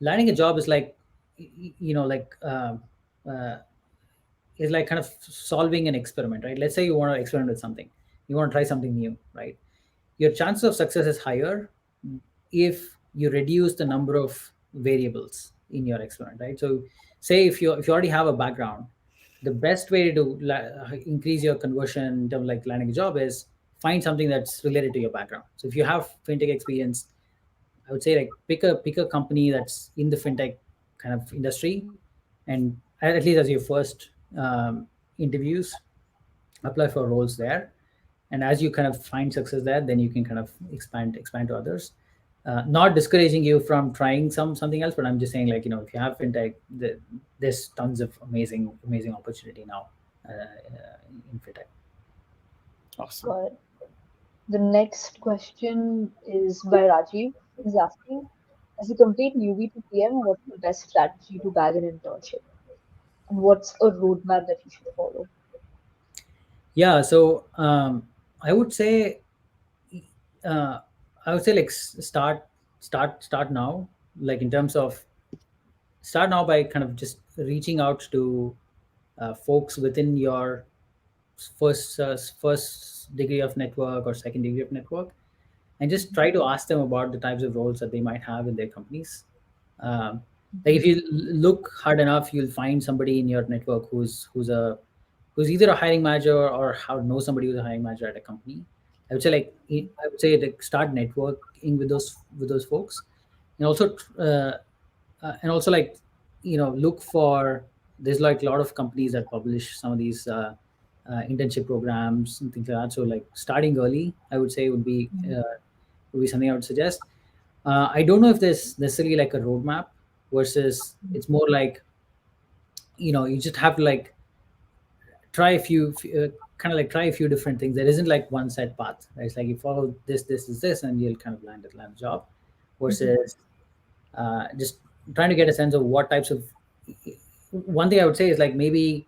landing a job is like, like uh, is like kind of solving an experiment, right? Let's say you want to experiment with something, you want to try something new, right? Your chance of success is higher if you reduce the number of variables in your experiment, right? So say if you already have a background, the best way to increase your conversion in terms of like landing a job is find something that's related to your background. So if you have fintech experience, I would say like pick a company that's in the fintech kind of industry, and at least as your first um, interviews, apply for roles there. And as you kind of find success there, then you can kind of expand to others. Not discouraging you from trying something else, but I'm just saying, like, if you have fintech, there's tons of amazing opportunity now in fintech. Awesome. Got it. The next question is by Rajiv. He's asking, as a complete newbie to PM, what's the best strategy to bag an internship? And what's a roadmap that you should follow? Yeah, so I would say uh, I would say like start now, like in terms of start now by kind of just reaching out to folks within your first degree of network or second degree of network, and just try to ask them about the types of roles that they might have in their companies. Um, like if you look hard enough, you'll find somebody in your network who's either a hiring manager or how know somebody who's a hiring manager at a company. I would say like start networking with those folks, and also like look for, there's like a lot of companies that publish some of these internship programs and things like that. So like starting early, I would say would be something I would suggest. I don't know if there's necessarily like a roadmap, versus it's more like, you just have to like try a few kind of like try a few different things. There isn't like one set path, right? It's like you follow this, and you'll kind of land a job, Mhm. versus just trying to get a sense of what types of. One thing I would say is like maybe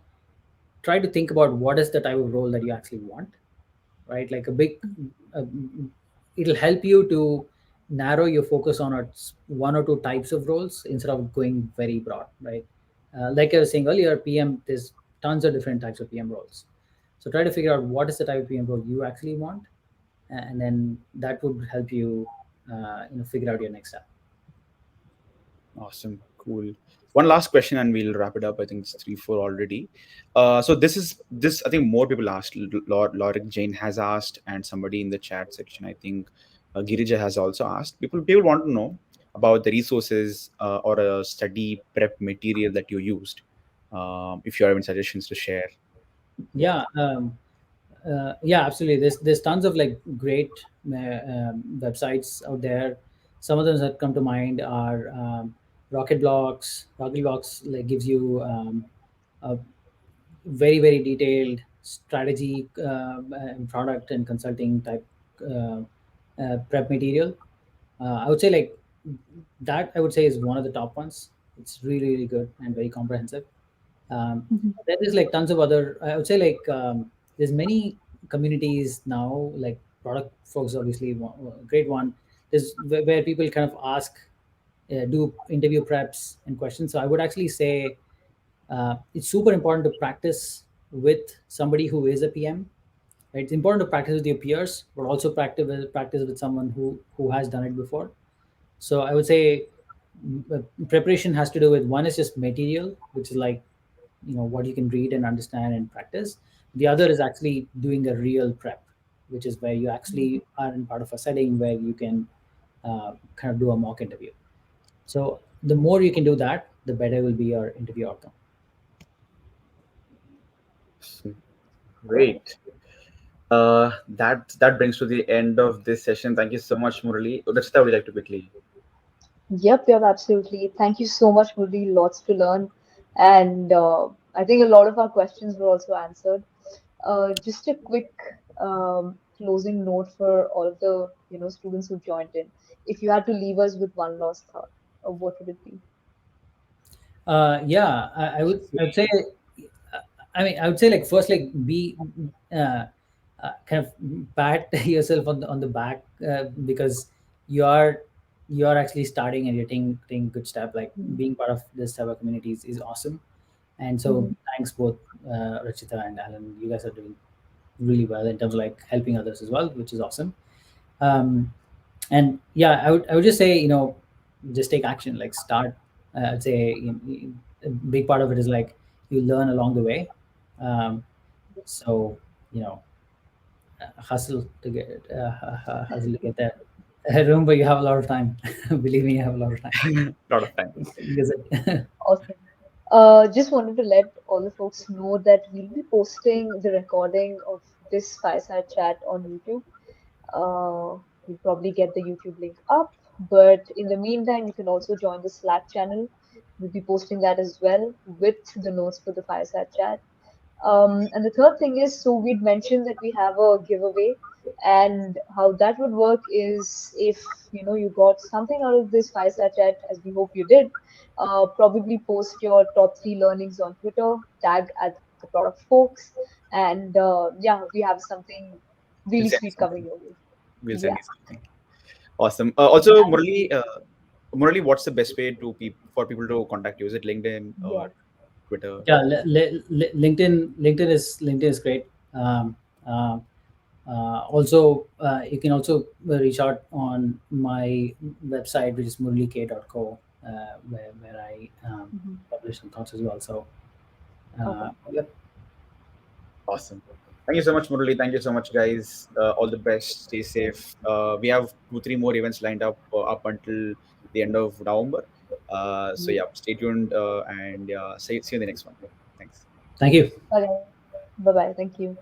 try to think about what is the type of role that you actually want, right? Like uh, it'll help you to narrow your focus on one or two types of roles instead of going very broad, right? Like I was saying earlier, PM, there's tons of different types of PM roles. So try to figure out what is the type of PM role you actually want, and then that would help you, figure out your next step. Awesome. Cool. One last question and we'll wrap it up. I think it's 3, 4 already. So this I think more people asked. Lorik Jain has asked, and somebody in the chat section, I think Girija has also asked. People want to know about the resources or a study prep material that you used. If you have any suggestions to share. Yeah. Yeah, yeah, absolutely. There's tons of like great websites out there. Some of them that come to mind are Rocket Blocks. Rocket Blocks like gives you a very detailed strategy and product and consulting type prep material. I would say like that. I would say is one of the top ones. It's really really good and very comprehensive. Mhm. Then there's like tons of other. I would say like there's many communities now. Like product folks, obviously, great one. There's where people kind of ask, do interview preps and questions. So I would actually say it's super important to practice with somebody who is a PM. Right? It's important to practice with your peers, but also practice with someone who has done it before. So I would say preparation has to do with, one is just material, which is like what you can read and understand and practice. The other is actually doing a real prep, which is where you actually are in part of a setting where you can kind of do a mock interview. So the more you can do that, the better will be your interview outcome. Great. That brings to the end of this session. Thank you so much, Murali. That's what I would like to quickly. Yep, absolutely. Thank you so much, Murali. Lots to learn. And I think a lot of our questions were also answered. Just a quick closing note for all of the students who joined in. If you had to leave us with one last thought, what would it be? Yeah, I would say, I mean, I would say like first, like be uh, kind of pat yourself on the back, because you are you are actually starting and you're taking good step. Like Mhm. being part of this type of communities is awesome. And so Mhm. thanks both Rachita and Alan. You guys are doing really well in terms of like helping others as well, which is awesome. Um, and yeah, I would just say, just take action, like start. I'd say a big part of it is like you learn along the way. So you know hustle to get hustle to get there. Remember, you have a lot of time. Believe me, you have a lot of time. A lot of time. Use it. Awesome. Just wanted to let all the folks know that we'll be posting the recording of this fireside chat on YouTube. We'll probably get the YouTube link up, but in the meantime, you can also join the Slack channel. We'll be posting that as well with the notes for the fireside chat. And the third thing is, so we'd mentioned that we have a giveaway, and how that would work is if you got something out of this fireside chat, as we hope you did, probably post your top three learnings on Twitter, tag at the product folks, and yeah, we have something We'll really send you sweet coming something. your way. We'll send Yeah, you something. Awesome. Also, thank you. Murali, what's the best way for people to contact you? Is it LinkedIn Yeah. or Twitter? Yeah, LinkedIn is great. Um, uh, Also, you can also reach out on my website, which is muralik.co, where I Mhm. publish some thoughts as well. So, Okay. yep. Awesome. Thank you so much, Murali. Thank you so much, guys. All the best. Stay safe. We have 2, 3 more events lined up until the end of November. So Yeah. yeah, stay tuned and see you in the next one. Thanks. Thank you. Okay. Bye bye. Thank you.